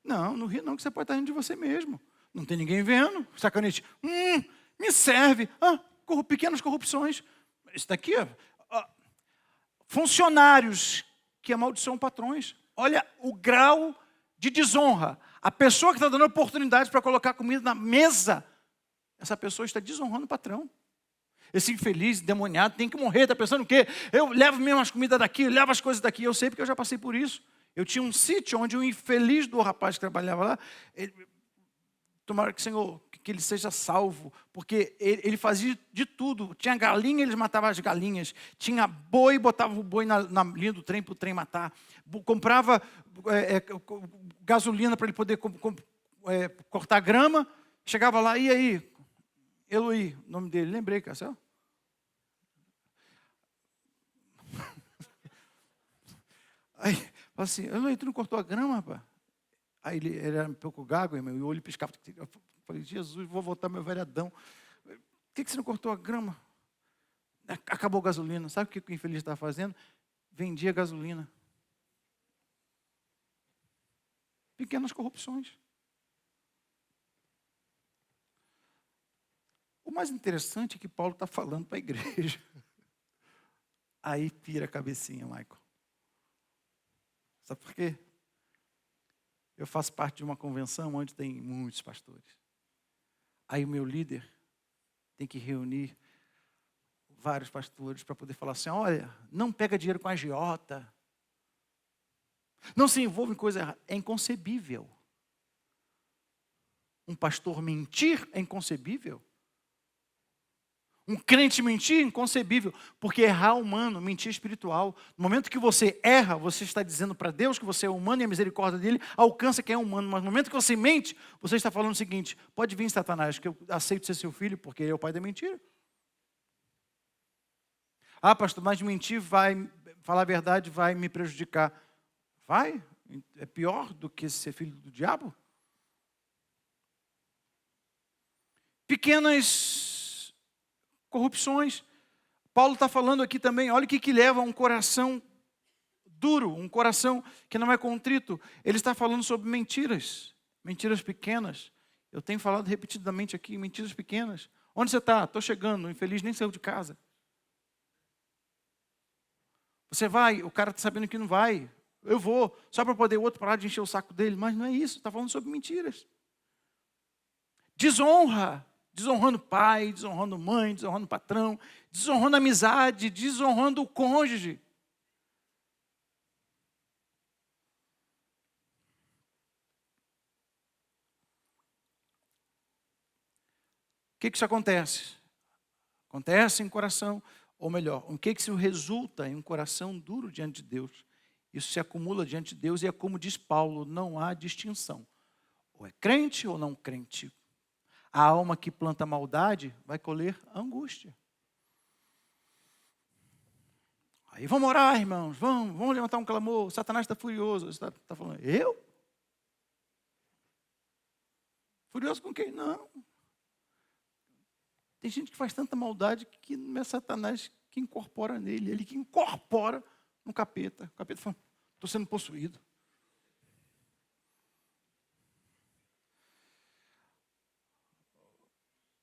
Não, no Rio não, que você pode estar rindo de você mesmo. Não tem ninguém vendo. Essa canete, me serve. Pequenas corrupções. Isso daqui, funcionários que amaldiçoam patrões. Olha o grau de desonra. A pessoa que está dando oportunidades para colocar comida na mesa, essa pessoa está desonrando o patrão. Esse infeliz, endemoniado, tem que morrer. Está pensando o quê? Eu levo mesmo as comidas daqui, eu levo as coisas daqui. Eu sei porque eu já passei por isso. Eu tinha um sítio onde o infeliz do rapaz que trabalhava lá, tomara que o Senhor, que ele seja salvo, porque ele fazia de tudo. Tinha galinha, eles matavam as galinhas. Tinha boi, botava o boi na linha do trem para o trem matar. Comprava gasolina para ele poder cortar grama. Chegava lá, e aí? Eloí, o nome dele, lembrei, Cassel. Aí, falei assim, Eloí, tu não cortou a grama, rapaz? Aí ele era um pouco gago, irmão, e o olho piscava. Eu falei, Jesus, vou voltar meu vereadão. Por que você não cortou a grama? Acabou a gasolina. Sabe o que o infeliz estava fazendo? Vendia gasolina. Pequenas corrupções. O mais interessante é que Paulo está falando para a igreja. Aí pira a cabecinha, Michael. Sabe por quê? Eu faço parte de uma convenção onde tem muitos pastores. Aí o meu líder tem que reunir vários pastores para poder falar assim, olha, não pega dinheiro com a agiota. Não se envolve em coisa errada. É inconcebível. Um pastor mentir é inconcebível. Um crente mentir é inconcebível. Porque errar é humano, mentir é espiritual. No momento que você erra, você está dizendo para Deus que você é humano e a misericórdia dele alcança quem é humano. Mas no momento que você mente, você está falando o seguinte, pode vir Satanás, que eu aceito ser seu filho porque ele é o pai da mentira. Pastor, mas mentir falar a verdade vai me prejudicar. Vai? É pior do que ser filho do diabo? Pequenas corrupções. Paulo está falando aqui também, olha o que leva a um coração duro, um coração que não é contrito. Ele está falando sobre mentiras, mentiras pequenas. Eu tenho falado repetidamente aqui, mentiras pequenas. Onde você está? Estou chegando, o infeliz nem saiu de casa. Você vai, o cara está sabendo que não vai. Eu vou, só para poder o outro parar de encher o saco dele. Mas não é isso, está falando sobre mentiras. Desonra. Desonrando pai, desonrando mãe, desonrando patrão, desonrando amizade, desonrando o cônjuge. O que isso acontece? Acontece em coração, ou melhor, o que isso resulta em um coração duro diante de Deus? Isso se acumula diante de Deus e é como diz Paulo, não há distinção. Ou é crente ou não crente. A alma que planta maldade vai colher angústia. Aí vamos orar, irmãos, vamos levantar um clamor. Satanás está furioso. Você está falando, eu? Furioso com quem? Não. Tem gente que faz tanta maldade que não é Satanás que incorpora nele, ele que incorpora no capeta. O capeta fala, estou sendo possuído.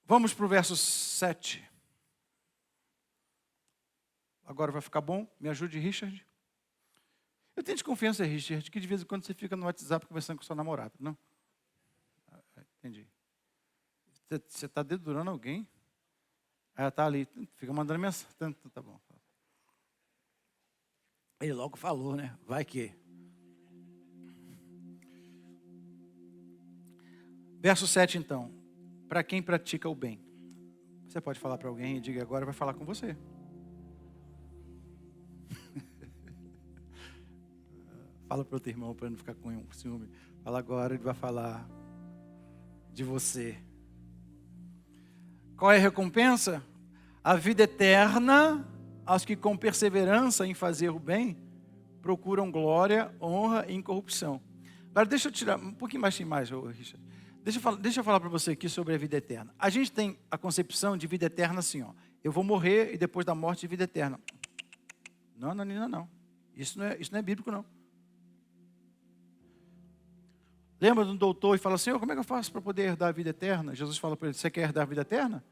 Vamos para o verso 7. Agora vai ficar bom? Me ajude, Richard. Eu tenho desconfiança, Richard, que de vez em quando você fica no WhatsApp conversando com sua namorada, não? Entendi. Você está dedurando alguém? Ela está ali, fica mandando mensagem. Tá bom. Ele logo falou, né? Vai que. Verso 7, então. Para quem pratica o bem. Você pode falar para alguém e diga agora, vai falar com você. Fala para o teu irmão para não ficar com ciúme. Fala agora, ele vai falar de você. Qual é a recompensa? A vida eterna aos que com perseverança em fazer o bem procuram glória, honra e incorrupção. Agora deixa eu tirar um pouquinho mais de imagem, Richard. Deixa eu falar para você aqui sobre a vida eterna. A gente tem a concepção de vida eterna assim, ó. Eu vou morrer e depois da morte, vida eterna. Não. Isso não é bíblico, não. Lembra de um doutor e fala assim, como é que eu faço para poder herdar a vida eterna? Jesus fala para ele, você quer herdar a vida eterna?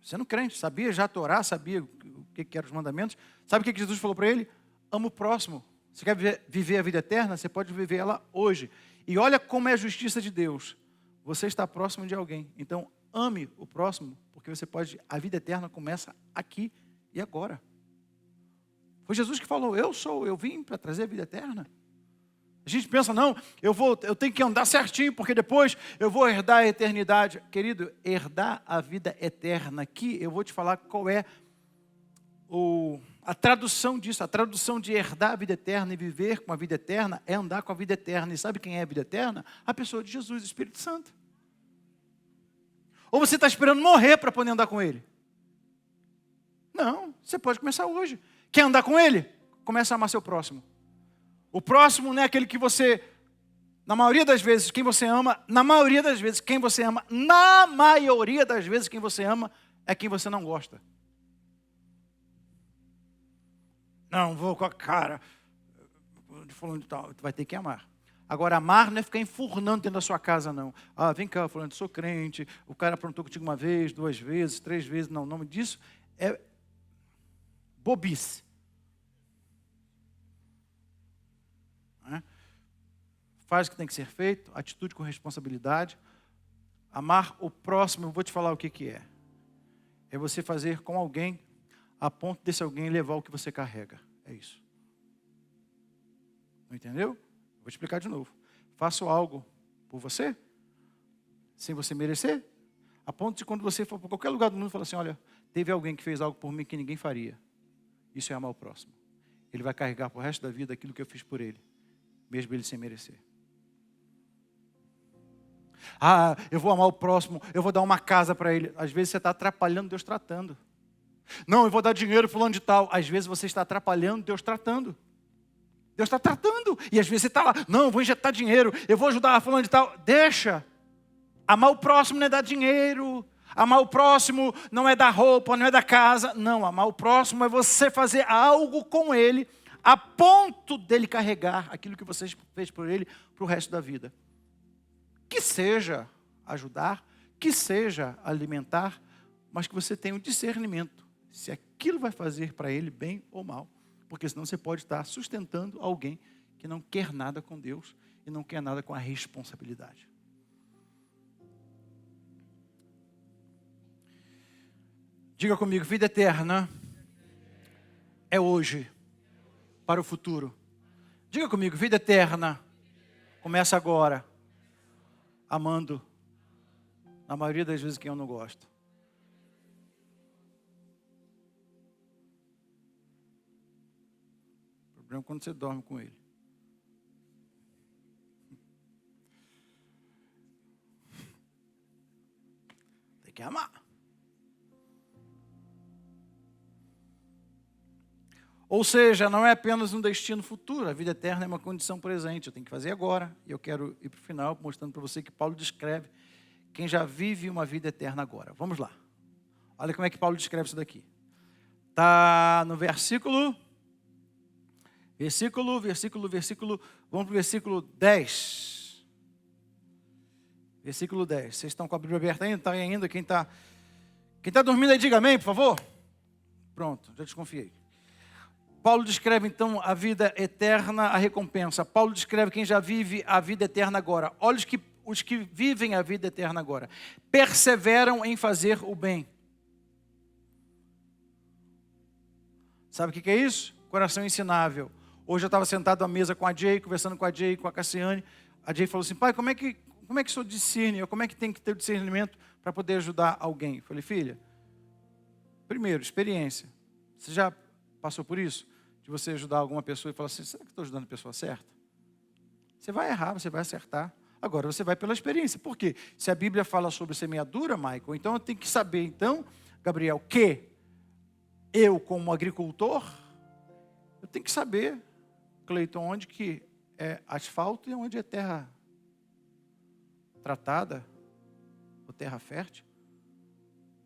Você não crente, sabia já a Torá, sabia o que eram os mandamentos. Sabe o que Jesus falou para ele? Ama o próximo. Você quer viver a vida eterna? Você pode viver ela hoje. E olha como é a justiça de Deus. Você está próximo de alguém. Então, ame o próximo, porque você pode... A vida eterna começa aqui e agora. Foi Jesus que falou, eu vim para trazer a vida eterna. A gente pensa, não, eu tenho que andar certinho, porque depois eu vou herdar a eternidade. Querido, herdar a vida eterna aqui, eu vou te falar qual é a tradução disso. A tradução de herdar a vida eterna e viver com a vida eterna é andar com a vida eterna. E sabe quem é a vida eterna? A pessoa de Jesus, o Espírito Santo. Ou você está esperando morrer para poder andar com Ele? Não, você pode começar hoje. Quer andar com Ele? Comece a amar seu próximo. O próximo não é aquele que você, na maioria das vezes, quem você ama, na maioria das vezes, quem você ama, na maioria das vezes, quem você ama, é quem você não gosta. Não, vou com a cara de fulano de tal, tu vai ter que amar. Agora, amar não é ficar enfurnando dentro da sua casa, não. Ah, vem cá, fulano, sou crente, o cara aprontou contigo uma vez, 2 vezes, 3 vezes, não, o nome disso é bobice. Faz o que tem que ser feito, atitude com responsabilidade. Amar o próximo, eu vou te falar o que é. É você fazer com alguém, a ponto desse alguém levar o que você carrega. É isso. Não entendeu? Vou te explicar de novo. Faço algo por você, sem você merecer, a ponto de quando você for para qualquer lugar do mundo, falar assim, olha, teve alguém que fez algo por mim que ninguém faria. Isso é amar o próximo. Ele vai carregar para o resto da vida aquilo que eu fiz por ele, mesmo ele sem merecer. Ah, eu vou amar o próximo, eu vou dar uma casa para ele. Às vezes você está atrapalhando Deus tratando. Não, eu vou dar dinheiro fulano de tal. Às vezes você está atrapalhando Deus tratando. Deus está tratando. E às vezes você está lá, não, eu vou injetar dinheiro, eu vou ajudar fulano de tal. Deixa. Amar o próximo não é dar dinheiro. Amar o próximo não é dar roupa, não é dar casa. Não, amar o próximo é você fazer algo com ele, a ponto dele carregar aquilo que você fez por ele para o resto da vida. Que seja ajudar, que seja alimentar, mas que você tenha um discernimento se aquilo vai fazer para ele bem ou mal. Porque senão você pode estar sustentando alguém que não quer nada com Deus e não quer nada com a responsabilidade. Diga comigo, vida eterna é hoje para o futuro. Diga comigo, vida eterna começa agora, amando, na maioria das vezes, quem eu não gosto. O problema é quando você dorme com ele. Tem que amar. Ou seja, não é apenas um destino futuro, a vida eterna é uma condição presente. Eu tenho que fazer agora. E eu quero ir para o final, mostrando para você que Paulo descreve quem já vive uma vida eterna agora. Vamos lá. Olha como é que Paulo descreve isso daqui. Está no versículo. Vamos para o versículo 10. Versículo 10. Vocês estão com a Bíblia aberta ainda? Está ainda? Quem está dormindo aí, diga amém, por favor. Pronto, já desconfiei. Paulo descreve então a vida eterna, a recompensa. Paulo descreve quem já vive a vida eterna agora. Olha os que vivem a vida eterna agora. Perseveram em fazer o bem. Sabe o que é isso? Coração ensinável. Hoje eu estava sentado à mesa com a Jay, conversando com a Jay, com a Cassiane. A Jay falou assim, pai, como é que o senhor discerne? Como é que tem que ter o discernimento para poder ajudar alguém? Eu falei, filha, primeiro, experiência. Você já passou por isso? De você ajudar alguma pessoa e falar assim, será que estou ajudando a pessoa certa? Você vai errar, você vai acertar. Agora você vai pela experiência. Por quê? Se a Bíblia fala sobre semeadura, Michael, então eu tenho que saber, então, Gabriel, que eu, como agricultor, eu tenho que saber, Cleiton, onde que é asfalto e onde é terra tratada, ou terra fértil.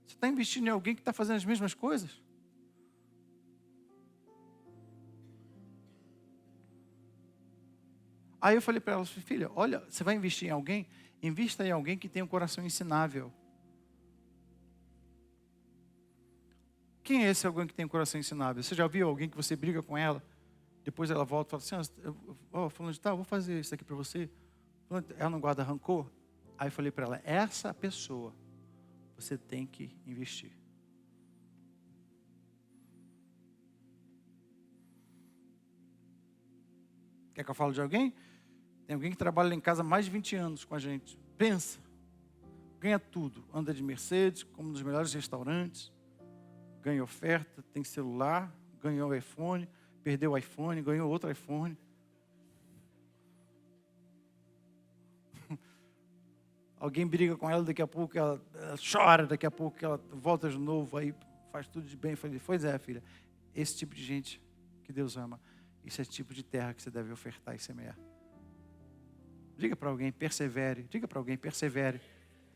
Você está investindo em alguém que está fazendo as mesmas coisas? Aí eu falei para ela, filha, olha, você vai investir em alguém? Invista em alguém que tenha um coração ensinável. Quem é esse alguém que tem um coração ensinável? Você já viu alguém que você briga com ela, depois ela volta e fala assim, falando de tal, vou fazer isso aqui para você. Ela não guarda rancor? Aí eu falei para ela, essa pessoa você tem que investir. Quer que eu fale de alguém? Tem alguém que trabalha lá em casa há mais de 20 anos com a gente. Pensa. Ganha tudo. Anda de Mercedes, como nos melhores restaurantes. Ganha oferta, tem celular. Ganhou o iPhone. Perdeu o iPhone, ganhou outro iPhone. Alguém briga com ela, daqui a pouco ela chora, daqui a pouco ela volta de novo, aí faz tudo de bem. Eu falei, pois é, filha. Esse tipo de gente que Deus ama. Esse é o tipo de terra que você deve ofertar e semear. Diga para alguém, persevere. Diga para alguém, persevere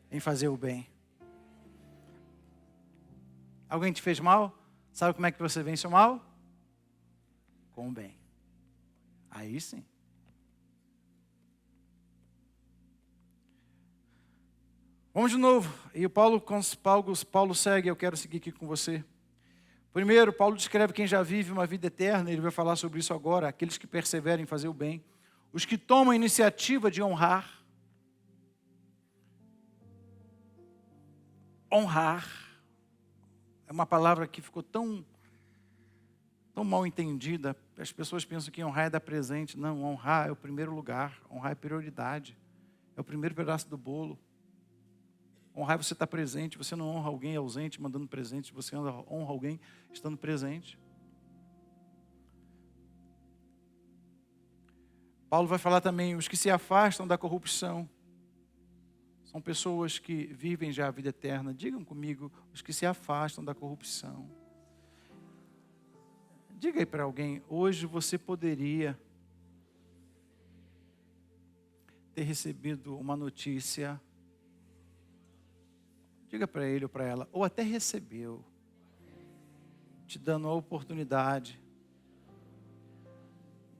em fazer o bem. Alguém te fez mal? Sabe como é que você vence o mal? Com o bem. Aí sim. Vamos de novo. E o Paulo segue, eu quero seguir aqui com você. Primeiro, Paulo descreve quem já vive uma vida eterna, ele vai falar sobre isso agora, aqueles que perseveram em fazer o bem, os que tomam a iniciativa de honrar. Honrar é uma palavra que ficou tão mal entendida, as pessoas pensam que honrar é dar presente. Não, honrar é o primeiro lugar, honrar é prioridade, é o primeiro pedaço do bolo. Honrar é você estar presente, você não honra alguém ausente mandando presente, você honra alguém estando presente. Paulo vai falar também, os que se afastam da corrupção. São pessoas que vivem já a vida eterna. Digam comigo, os que se afastam da corrupção. Diga aí para alguém, hoje você poderia ter recebido uma notícia. Diga para ele ou para ela, ou até recebeu, te dando a oportunidade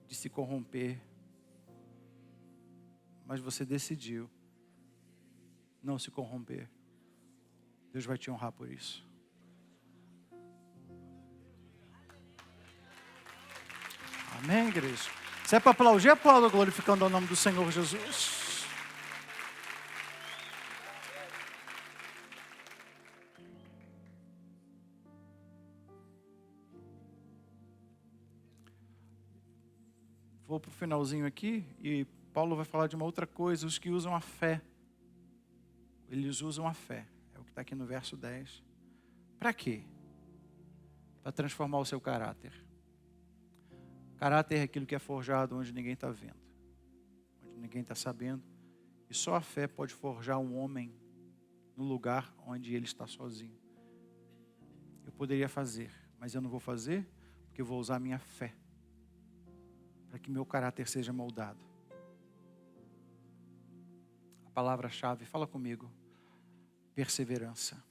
de se corromper. Mas você decidiu não se corromper. Deus vai te honrar por isso. Amém, igreja? Se é para aplaudir, aplauda glorificando o nome do Senhor Jesus. Vou para o finalzinho aqui e Paulo vai falar de uma outra coisa, os que usam a fé. Eles usam a fé, é o que está aqui no verso 10. Para quê? Para transformar o seu caráter. Caráter é aquilo que é forjado onde ninguém está vendo, onde ninguém está sabendo. E só a fé pode forjar um homem no lugar onde ele está sozinho. Eu poderia fazer, mas eu não vou fazer, porque eu vou usar a minha fé para que meu caráter seja moldado. A palavra-chave, fala comigo, perseverança.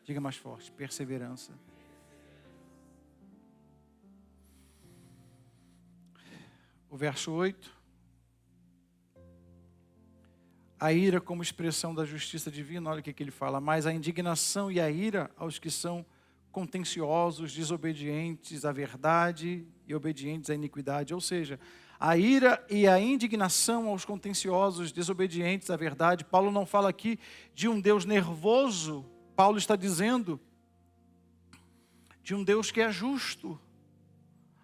Diga mais forte, perseverança. O verso 8. A ira como expressão da justiça divina, olha o que ele fala. Mas a indignação e a ira aos que são contenciosos, desobedientes à verdade e obedientes à iniquidade. Ou seja, a ira e a indignação aos contenciosos, desobedientes à verdade. Paulo não fala aqui de um Deus nervoso. Paulo está dizendo de um Deus que é justo.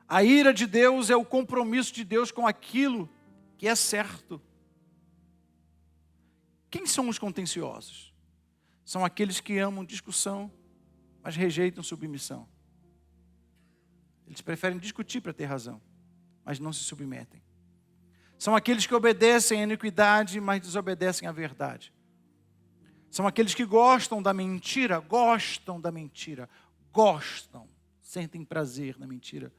A ira de Deus é o compromisso de Deus com aquilo que é certo. Quem são os contenciosos? São aqueles que amam discussão, mas rejeitam submissão. Eles preferem discutir para ter razão, mas não se submetem. São aqueles que obedecem à iniquidade, mas desobedecem à verdade. São aqueles que gostam, sentem prazer na mentira,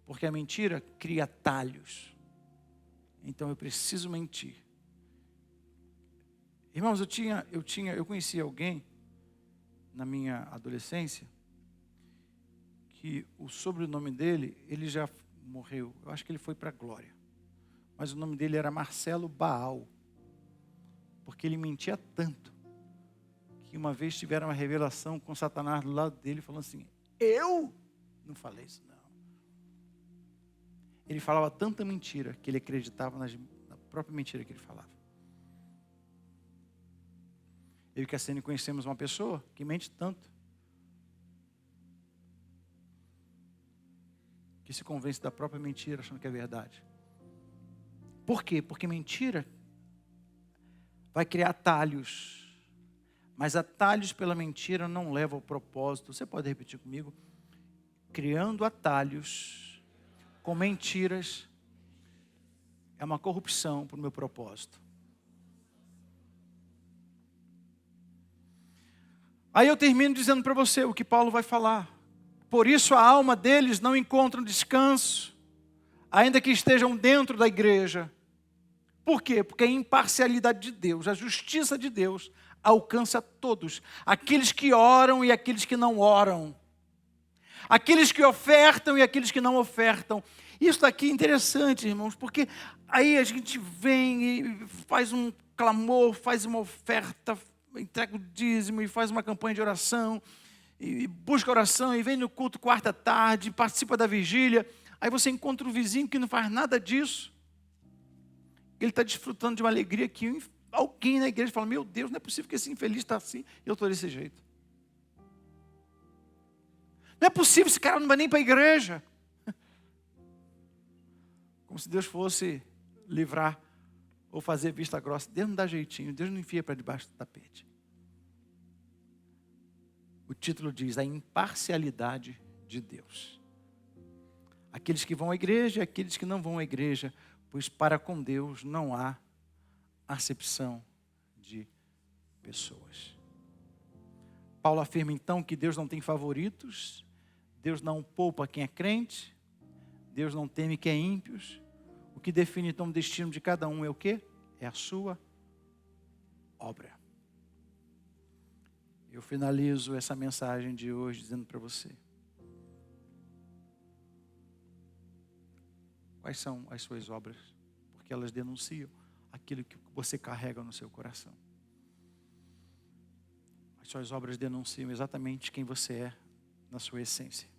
porque a mentira cria atalhos. Então eu preciso mentir. Irmãos, eu conhecia alguém na minha adolescência que o sobrenome dele, ele já morreu. Eu acho que ele foi para a glória. Mas o nome dele era Marcelo Baal. Porque ele mentia tanto que uma vez tiveram uma revelação com Satanás do lado dele falando assim: eu não falei isso não. Ele falava tanta mentira que ele acreditava na própria mentira que ele falava. Eu e Cassiane conhecemos uma pessoa que mente tanto, que se convence da própria mentira, achando que é verdade. Por quê? Porque mentira vai criar atalhos, mas atalhos pela mentira não levam ao propósito. Você pode repetir comigo? Criando atalhos com mentiras é uma corrupção para o meu propósito. Aí eu termino dizendo para você o que Paulo vai falar. Por isso a alma deles não encontra descanso, ainda que estejam dentro da igreja. Por quê? Porque a imparcialidade de Deus, a justiça de Deus, alcança todos. Aqueles que oram e aqueles que não oram. Aqueles que ofertam e aqueles que não ofertam. Isso daqui é interessante, irmãos, porque aí a gente vem e faz um clamor, faz uma oferta, entrega o dízimo e faz uma campanha de oração, e busca oração, e vem no culto quarta tarde, participa da vigília. Aí você encontra um vizinho que não faz nada disso. Ele está desfrutando de uma alegria que alguém na igreja fala: meu Deus, não é possível que esse infeliz está assim, e eu estou desse jeito. Não é possível, esse cara não vai nem para a igreja. Como se Deus fosse livrar ou fazer vista grossa. Deus não dá jeitinho, Deus não enfia para debaixo do tapete. O título diz: a imparcialidade de Deus. Aqueles que vão à igreja e aqueles que não vão à igreja, pois para com Deus não há acepção de pessoas. Paulo afirma então que Deus não tem favoritos, Deus não poupa quem é crente, Deus não teme quem é ímpios. O que define então o destino de cada um é o quê? É a sua obra. Eu finalizo essa mensagem de hoje dizendo para você: quais são as suas obras? Porque elas denunciam aquilo que você carrega no seu coração. As suas obras denunciam exatamente quem você é na sua essência.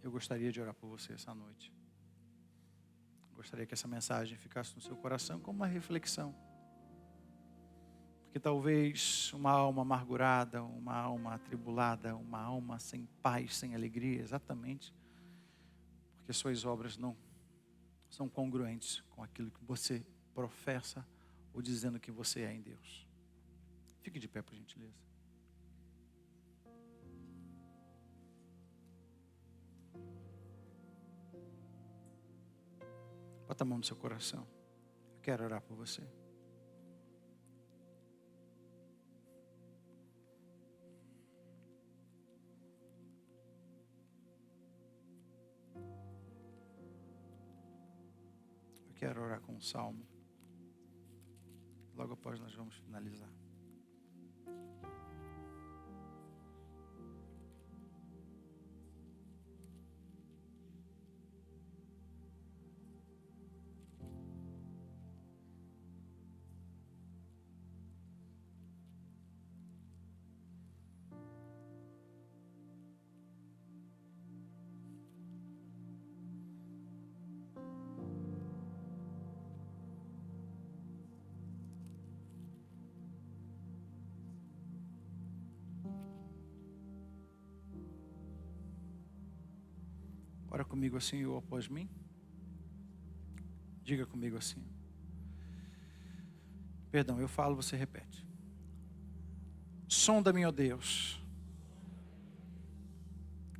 Eu gostaria de orar por você essa noite. Gostaria que essa mensagem ficasse no seu coração como uma reflexão. Porque talvez uma alma amargurada, uma alma atribulada, uma alma sem paz, sem alegria, exatamente porque suas obras não são congruentes com aquilo que você professa ou dizendo que você é em Deus. Fique de pé, por gentileza. Bota a mão no seu coração. Eu quero orar por você. Eu quero orar com um salmo. Logo após nós vamos finalizar. Ora comigo assim ou após mim. Diga comigo assim. Perdão, eu falo, você repete. Sonda-me, ó Deus.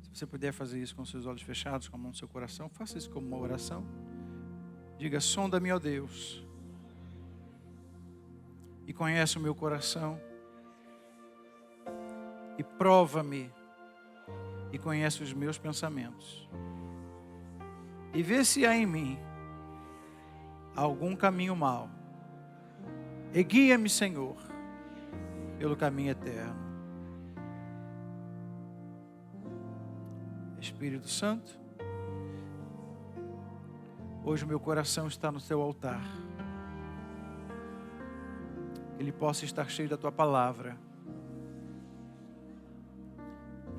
Se você puder fazer isso com seus olhos fechados, com a mão no seu coração, faça isso como uma oração. Diga, sonda-me, ó Deus. E conhece o meu coração. E prova-me. E conhece os meus pensamentos. E vê se há em mim algum caminho mau. E guia-me, Senhor, pelo caminho eterno. Espírito Santo, hoje o meu coração está no teu altar. Que ele possa estar cheio da tua palavra.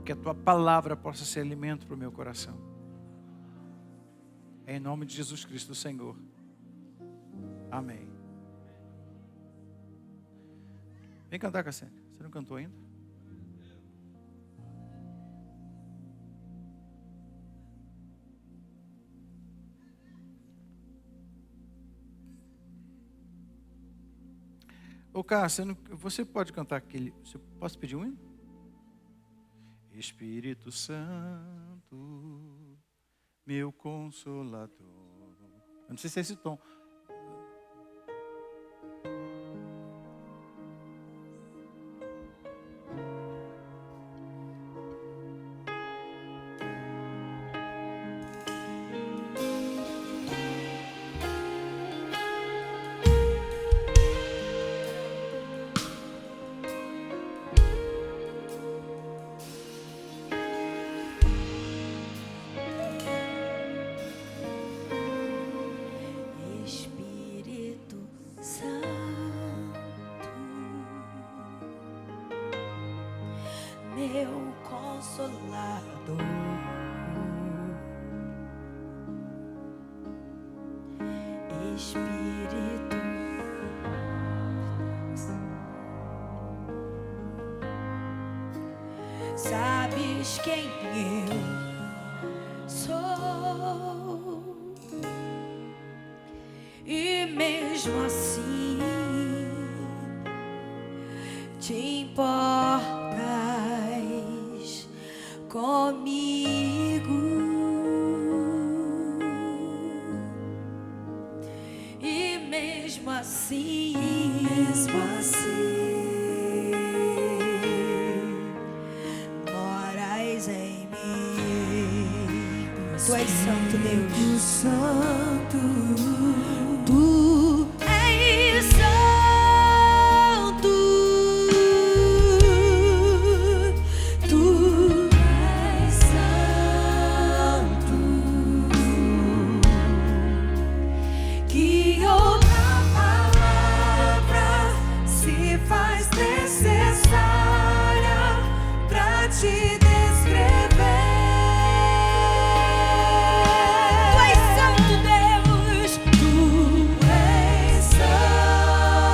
Que a tua palavra possa ser alimento para o meu coração. Em nome de Jesus Cristo, Senhor. Amém. Vem cantar, Cassandra. Você não cantou ainda? Ô, Cássio, você pode cantar aquele... Posso pedir um hino? Espírito Santo, meu Consolador. Eu não sei se é esse tom. Meu Consolador, Espírito, sabes quem eu sou, e mesmo assim te importas comigo, e mesmo assim, moras em mim. Tu és santo, Deus. Santo, tu és santo, tu és santo. Que outra palavra se faz necessária pra te descrever? Tu és santo, Deus. Tu és santo.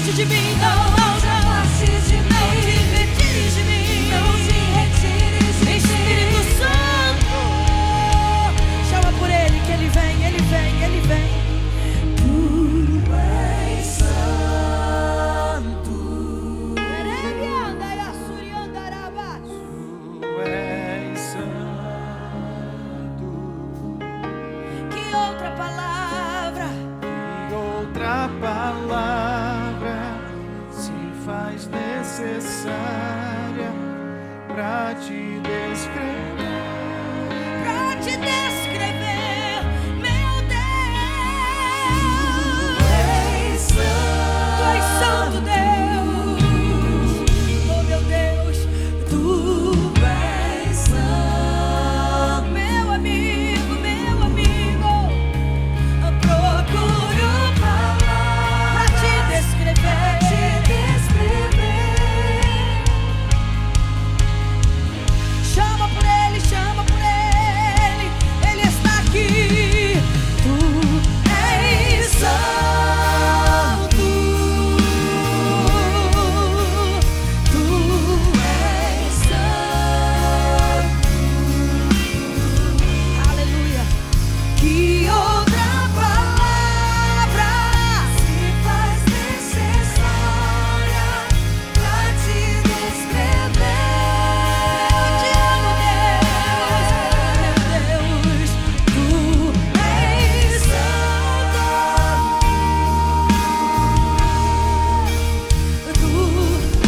afaste de mim, não te afastes de mim, não te retires de mim, não te retires de mim. Espírito Santo, chama por ele que ele vem, ele vem, ele vem. Tu és santo. Tu és santo. Que outra palavra, E outra palavra se faz necessária para te descrever. pra te descrever, meu Deus. Tu és santo, Deus. Oh, meu Deus, tu és santo. Meu amigo, procuro palavras pra te descrever. Chama por ele, ele está aqui. Tu és santo. Tu és santo. Aleluia. Que outra palavra se faz necessária pra te descrever. Eu te amo, Deus, tu és santo. Tu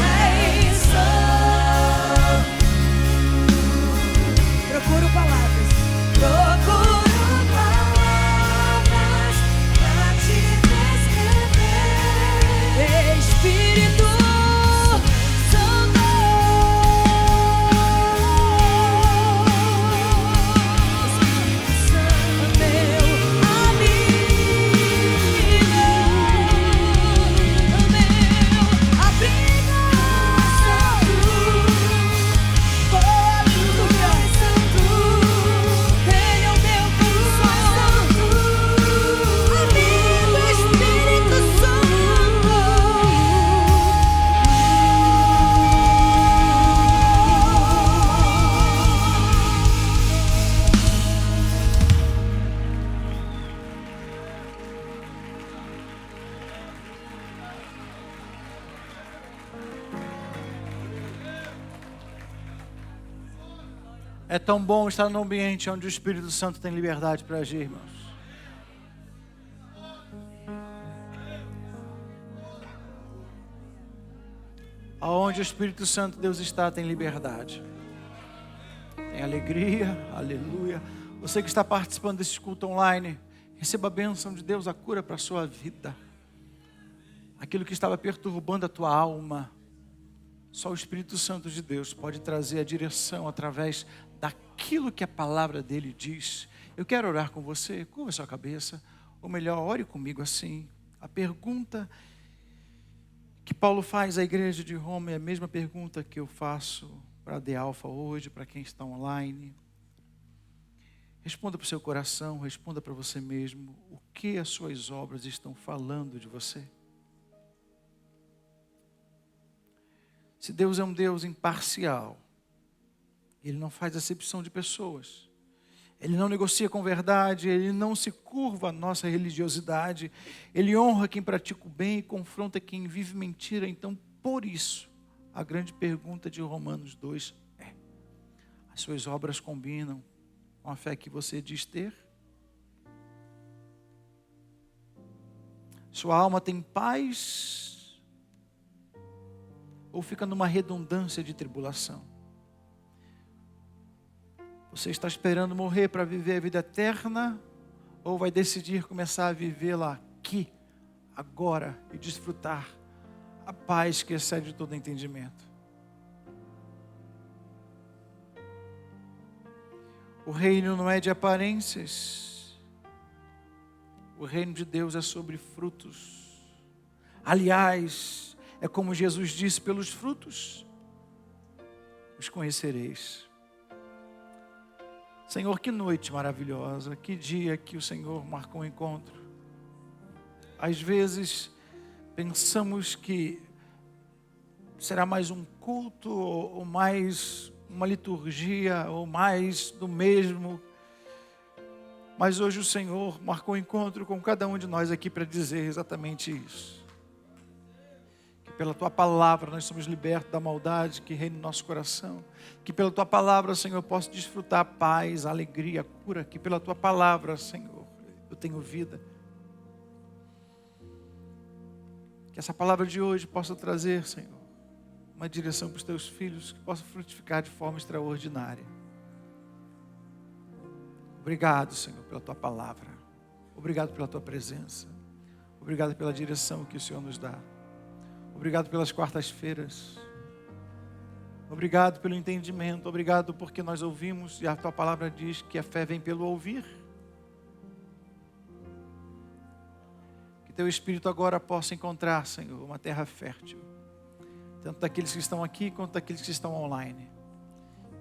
és santo. Procuro palavras pra te descrever. Espírito Santo, meu amigo, meu abrigo. Oh, aleluia. Ele é o meu consuelo. Amigo, Espírito Santo. É tão bom estar num ambiente onde o Espírito Santo tem liberdade para agir, irmãos. Aonde o Espírito Santo, Deus está, tem liberdade. Tem alegria, aleluia. Você que está participando desse culto online, receba a bênção de Deus, a cura para a sua vida. Aquilo que estava perturbando a tua alma, só o Espírito Santo de Deus pode trazer a direção através daquilo que a palavra dele diz. Eu quero orar com você, curva sua cabeça, ou melhor, ore comigo assim. A pergunta que Paulo faz à igreja de Roma é a mesma pergunta que eu faço para a De Alfa hoje, para quem está online. Responda para o seu coração, responda para você mesmo, o que as suas obras estão falando de você? Se Deus é um Deus imparcial, Ele não faz acepção de pessoas, Ele não negocia com verdade, Ele não se curva à nossa religiosidade, Ele honra quem pratica o bem e confronta quem vive mentira. Então, por isso, a grande pergunta de Romanos 2 é: as suas obras combinam com a fé que você diz ter? Sua alma tem paz? Ou fica numa redundância de tribulação? Você está esperando morrer para viver a vida eterna? Ou vai decidir começar a vivê-la aqui, agora, e desfrutar a paz que excede todo entendimento? O reino não é de aparências. O reino de Deus é sobre frutos. Aliás, é como Jesus disse: pelos frutos os conhecereis. Senhor, que noite maravilhosa, que dia que o Senhor marcou um encontro. Às vezes pensamos que será mais um culto, ou mais uma liturgia, ou mais do mesmo. Mas hoje o Senhor marcou um encontro com cada um de nós aqui para dizer exatamente isso. Que pela Tua palavra nós somos libertos da maldade que reina no nosso coração. Que pela Tua palavra, Senhor, eu posso desfrutar a paz, a alegria, a cura. Que pela Tua palavra, Senhor, eu tenho vida. Que essa palavra de hoje possa trazer, Senhor, uma direção para os Teus filhos que possa frutificar de forma extraordinária. Obrigado, Senhor, pela Tua palavra. Obrigado pela Tua presença. Obrigado pela direção que o Senhor nos dá. Obrigado pelas quartas-feiras. Obrigado pelo entendimento. Obrigado porque nós ouvimos e a Tua palavra diz que a fé vem pelo ouvir. Que Teu Espírito agora possa encontrar, Senhor, uma terra fértil. Tanto daqueles que estão aqui quanto daqueles que estão online.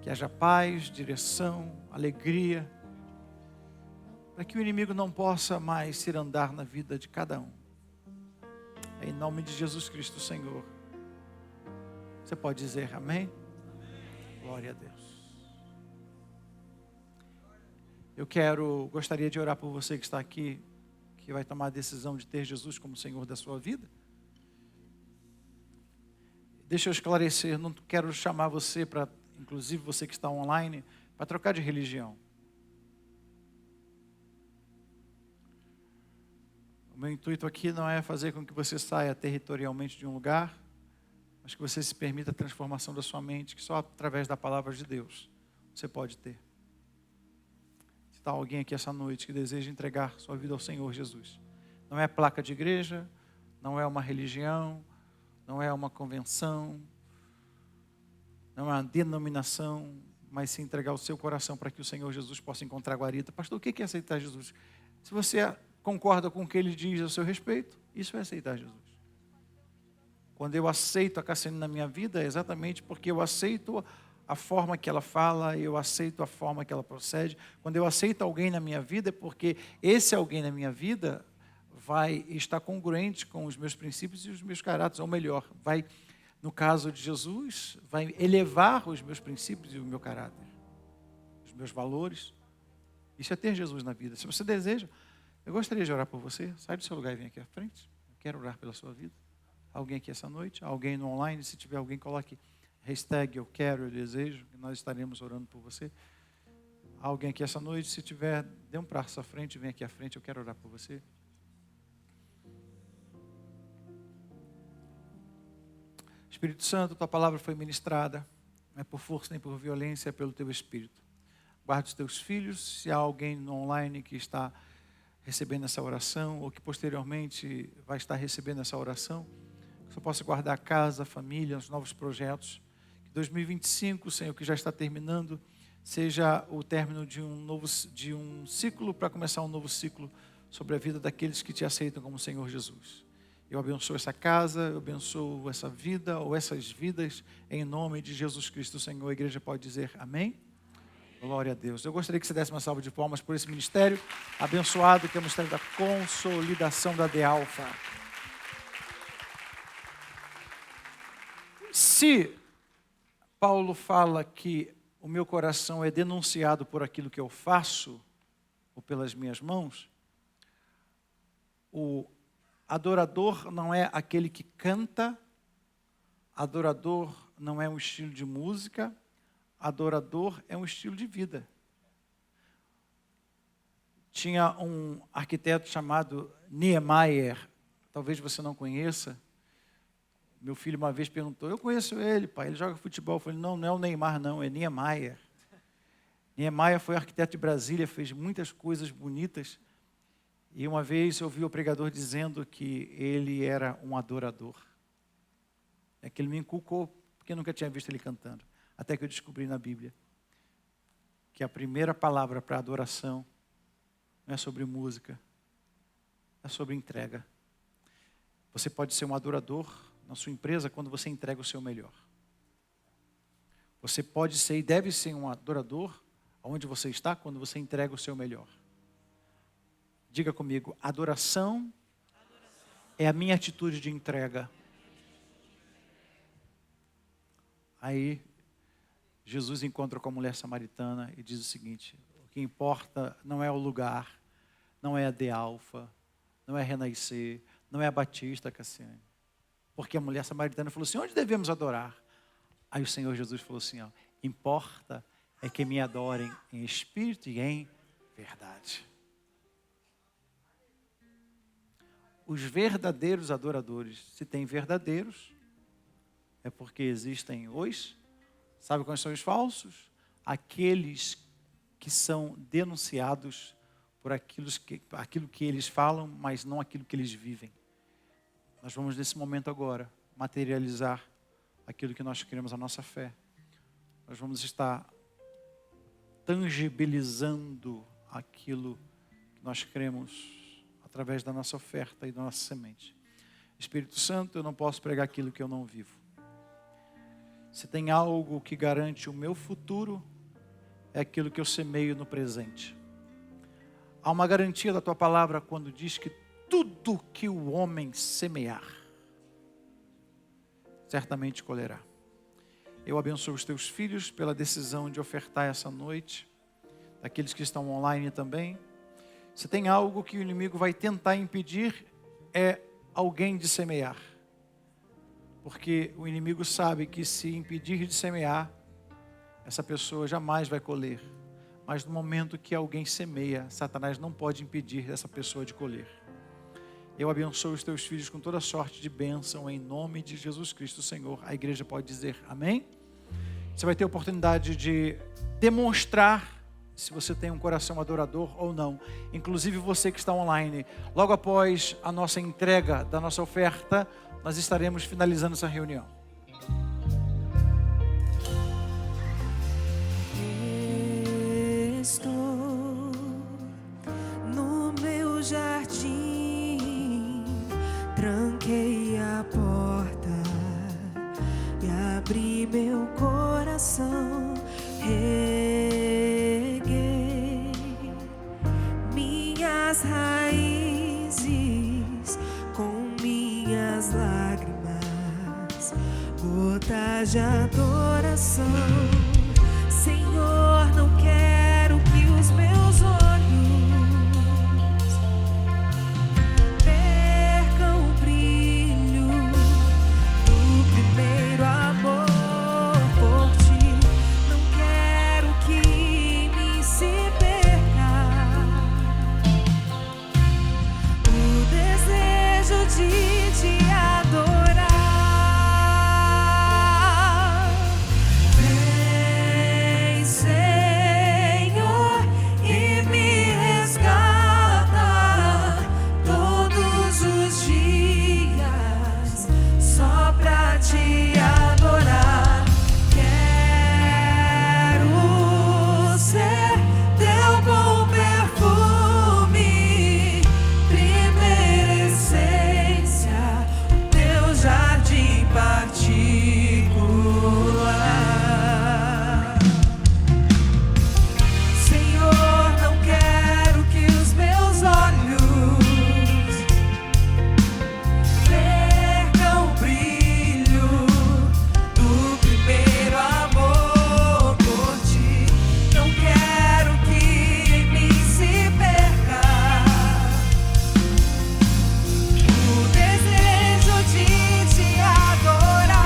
Que haja paz, direção, alegria, para que o inimigo não possa mais se andar na vida de cada um. É em nome de Jesus Cristo, Senhor. Você pode dizer amém? Glória a Deus. Gostaria de orar por você que está aqui, que vai tomar a decisão de ter Jesus como Senhor da sua vida. Deixa eu esclarecer, não quero chamar você para, inclusive você que está online, para trocar de religião. O meu intuito aqui não é fazer com que você saia territorialmente de um lugar, mas que você se permita a transformação da sua mente, que só através da palavra de Deus você pode ter. Se está alguém aqui essa noite que deseja entregar sua vida ao Senhor Jesus, não é placa de igreja, não é uma religião, não é uma convenção, não é uma denominação, mas se entregar o seu coração para que o Senhor Jesus possa encontrar guarida. Pastor, o que é aceitar Jesus? Se você concorda com o que Ele diz a seu respeito, isso é aceitar Jesus. Quando eu aceito a Cassiane na minha vida, é exatamente porque eu aceito a forma que ela fala, eu aceito a forma que ela procede. Quando eu aceito alguém na minha vida, é porque esse alguém na minha vida vai estar congruente com os meus princípios e os meus caráteres, ou melhor, vai, no caso de Jesus, vai elevar os meus princípios e o meu caráter, os meus valores. Isso é ter Jesus na vida. Se você deseja, eu gostaria de orar por você. Sai do seu lugar e vem aqui à frente. Eu quero orar pela sua vida. Alguém aqui essa noite, alguém no online, se tiver alguém, coloque hashtag eu quero, eu desejo, que nós estaremos orando por você. Alguém aqui essa noite, se tiver, dê um passo à frente, vem aqui à frente, eu quero orar por você. Espírito Santo, Tua palavra foi ministrada, não é por força nem por violência, é pelo Teu Espírito. Guarda os Teus filhos, se há alguém no online que está recebendo essa oração, ou que posteriormente vai estar recebendo essa oração, que você possa guardar a casa, a família, os novos projetos. Que 2025, Senhor, que já está terminando, seja o término de um ciclo para começar um novo ciclo sobre a vida daqueles que Te aceitam como Senhor Jesus. Eu abençoo essa casa, eu abençoo essa vida ou essas vidas, em nome de Jesus Cristo, Senhor. A igreja pode dizer amém? Glória a Deus. Eu gostaria que você desse uma salva de palmas por esse ministério abençoado, que é o ministério da consolidação da De Alfa. Se Paulo fala que o meu coração é denunciado por aquilo que eu faço, ou pelas minhas mãos, o adorador não é aquele que canta, adorador não é um estilo de música, adorador é um estilo de vida. Tinha um arquiteto chamado Niemeyer, talvez você não conheça. Meu filho uma vez perguntou, eu conheço ele, pai, ele joga futebol. Eu falei, não é o Neymar não, é Niemeyer. Niemeyer foi arquiteto de Brasília, fez muitas coisas bonitas. E uma vez eu ouvi o pregador dizendo que ele era um adorador. É que ele me inculcou, porque eu nunca tinha visto ele cantando. Até que eu descobri na Bíblia que a primeira palavra para adoração não é sobre música, é sobre entrega. Você pode ser um adorador na sua empresa quando você entrega o seu melhor. Você pode ser e deve ser um adorador onde você está quando você entrega o seu melhor. Diga comigo, adoração é a minha atitude de entrega. Aí, Jesus encontra com a mulher samaritana e diz o seguinte: o que importa não é o lugar, não é a De Alfa, não é a Renascer, não é a Batista, Cassiane. Porque a mulher samaritana falou assim: onde devemos adorar? Aí o Senhor Jesus falou assim: ó, importa é que me adorem em espírito e em verdade. Os verdadeiros adoradores, se tem verdadeiros, é porque existem os, sabe quais são os falsos? Aqueles que são denunciados por aquilo que eles falam, mas não aquilo que eles vivem. Nós vamos nesse momento agora materializar aquilo que nós queremos, a nossa fé. Nós vamos estar tangibilizando aquilo que nós cremos através da nossa oferta e da nossa semente. Espírito Santo, eu não posso pregar aquilo que eu não vivo. Se tem algo que garante o meu futuro, é aquilo que eu semeio no presente. Há uma garantia da tua palavra quando diz que tudo que o homem semear, certamente colherá. Eu abençoo os teus filhos pela decisão de ofertar essa noite, daqueles que estão online também. Se tem algo que o inimigo vai tentar impedir, é alguém de semear. Porque o inimigo sabe que se impedir de semear, essa pessoa jamais vai colher. Mas no momento que alguém semeia, Satanás não pode impedir essa pessoa de colher. Eu abençoo os teus filhos com toda sorte de bênção, em nome de Jesus Cristo, Senhor. A igreja pode dizer amém? Você vai ter a oportunidade de demonstrar se você tem um coração adorador ou não. Inclusive você que está online. Logo após a nossa entrega da nossa oferta, nós estaremos finalizando essa reunião. Estou no meu jardim, tranquei a porta e abri meu coração, reguei minhas raízes com minhas lágrimas, gotas de adoração. Senhor, não quero que os meus olhos percam o brilho do primeiro amor por ti. Não quero que me se perca o desejo de te adorar. Adorar.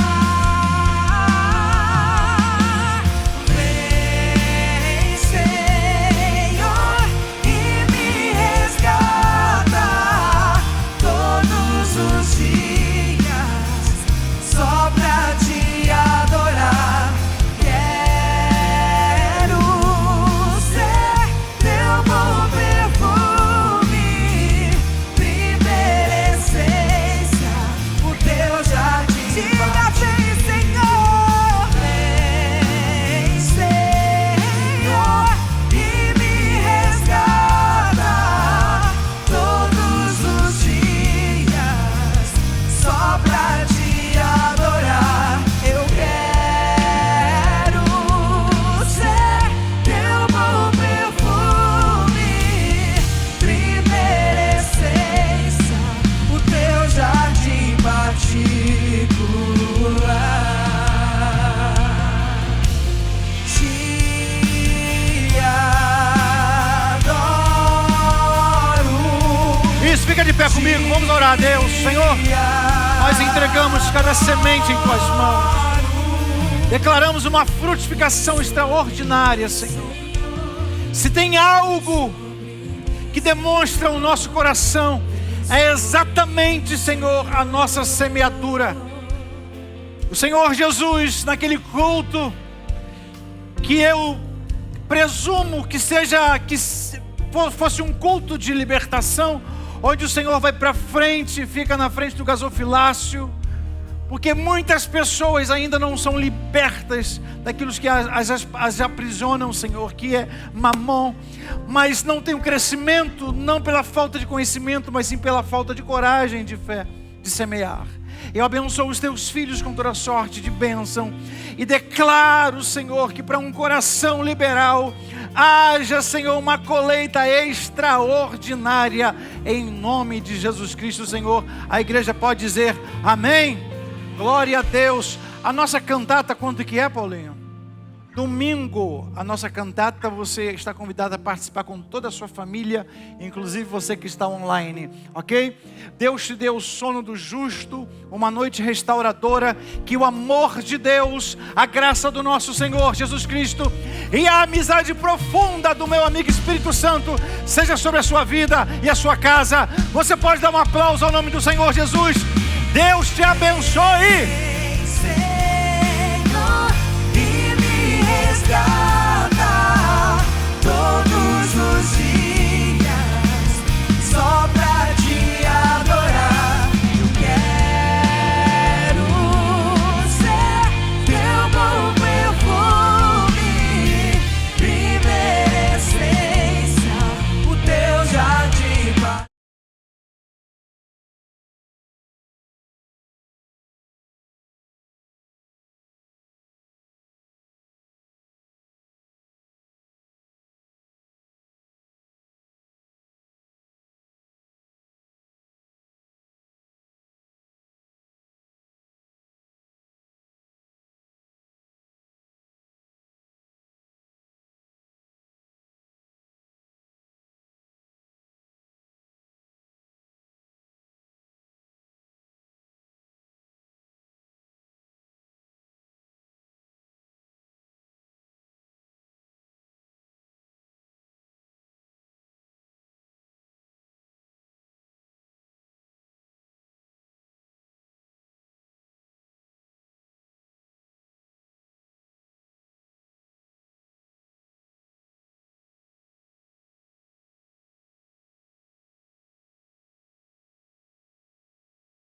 Senhor, nós entregamos cada semente em Tuas mãos. Declaramos uma frutificação extraordinária, Senhor. Se tem algo que demonstra o nosso coração, é exatamente, Senhor, a nossa semeadura. O Senhor Jesus, naquele culto, que eu presumo que fosse um culto de libertação, onde o Senhor vai para frente, fica na frente do gasofilácio, porque muitas pessoas ainda não são libertas daquilo que as aprisionam, Senhor, que é mamon, mas não tem o crescimento, não pela falta de conhecimento, mas sim pela falta de coragem, de fé, de semear. Eu abençoo os teus filhos com toda sorte de bênção e declaro, Senhor, que para um coração liberal haja, Senhor, uma colheita extraordinária em nome de Jesus Cristo, Senhor. A igreja pode dizer amém? Glória a Deus. A nossa cantata, quando que é, Paulinho? Domingo, a nossa cantata, você está convidado a participar com toda a sua família, inclusive você que está online, ok? Deus te deu o sono do justo, uma noite restauradora, que o amor de Deus, a graça do nosso Senhor Jesus Cristo e a amizade profunda do meu amigo Espírito Santo seja sobre a sua vida e a sua casa. Você pode dar um aplauso ao nome do Senhor Jesus? Deus te abençoe.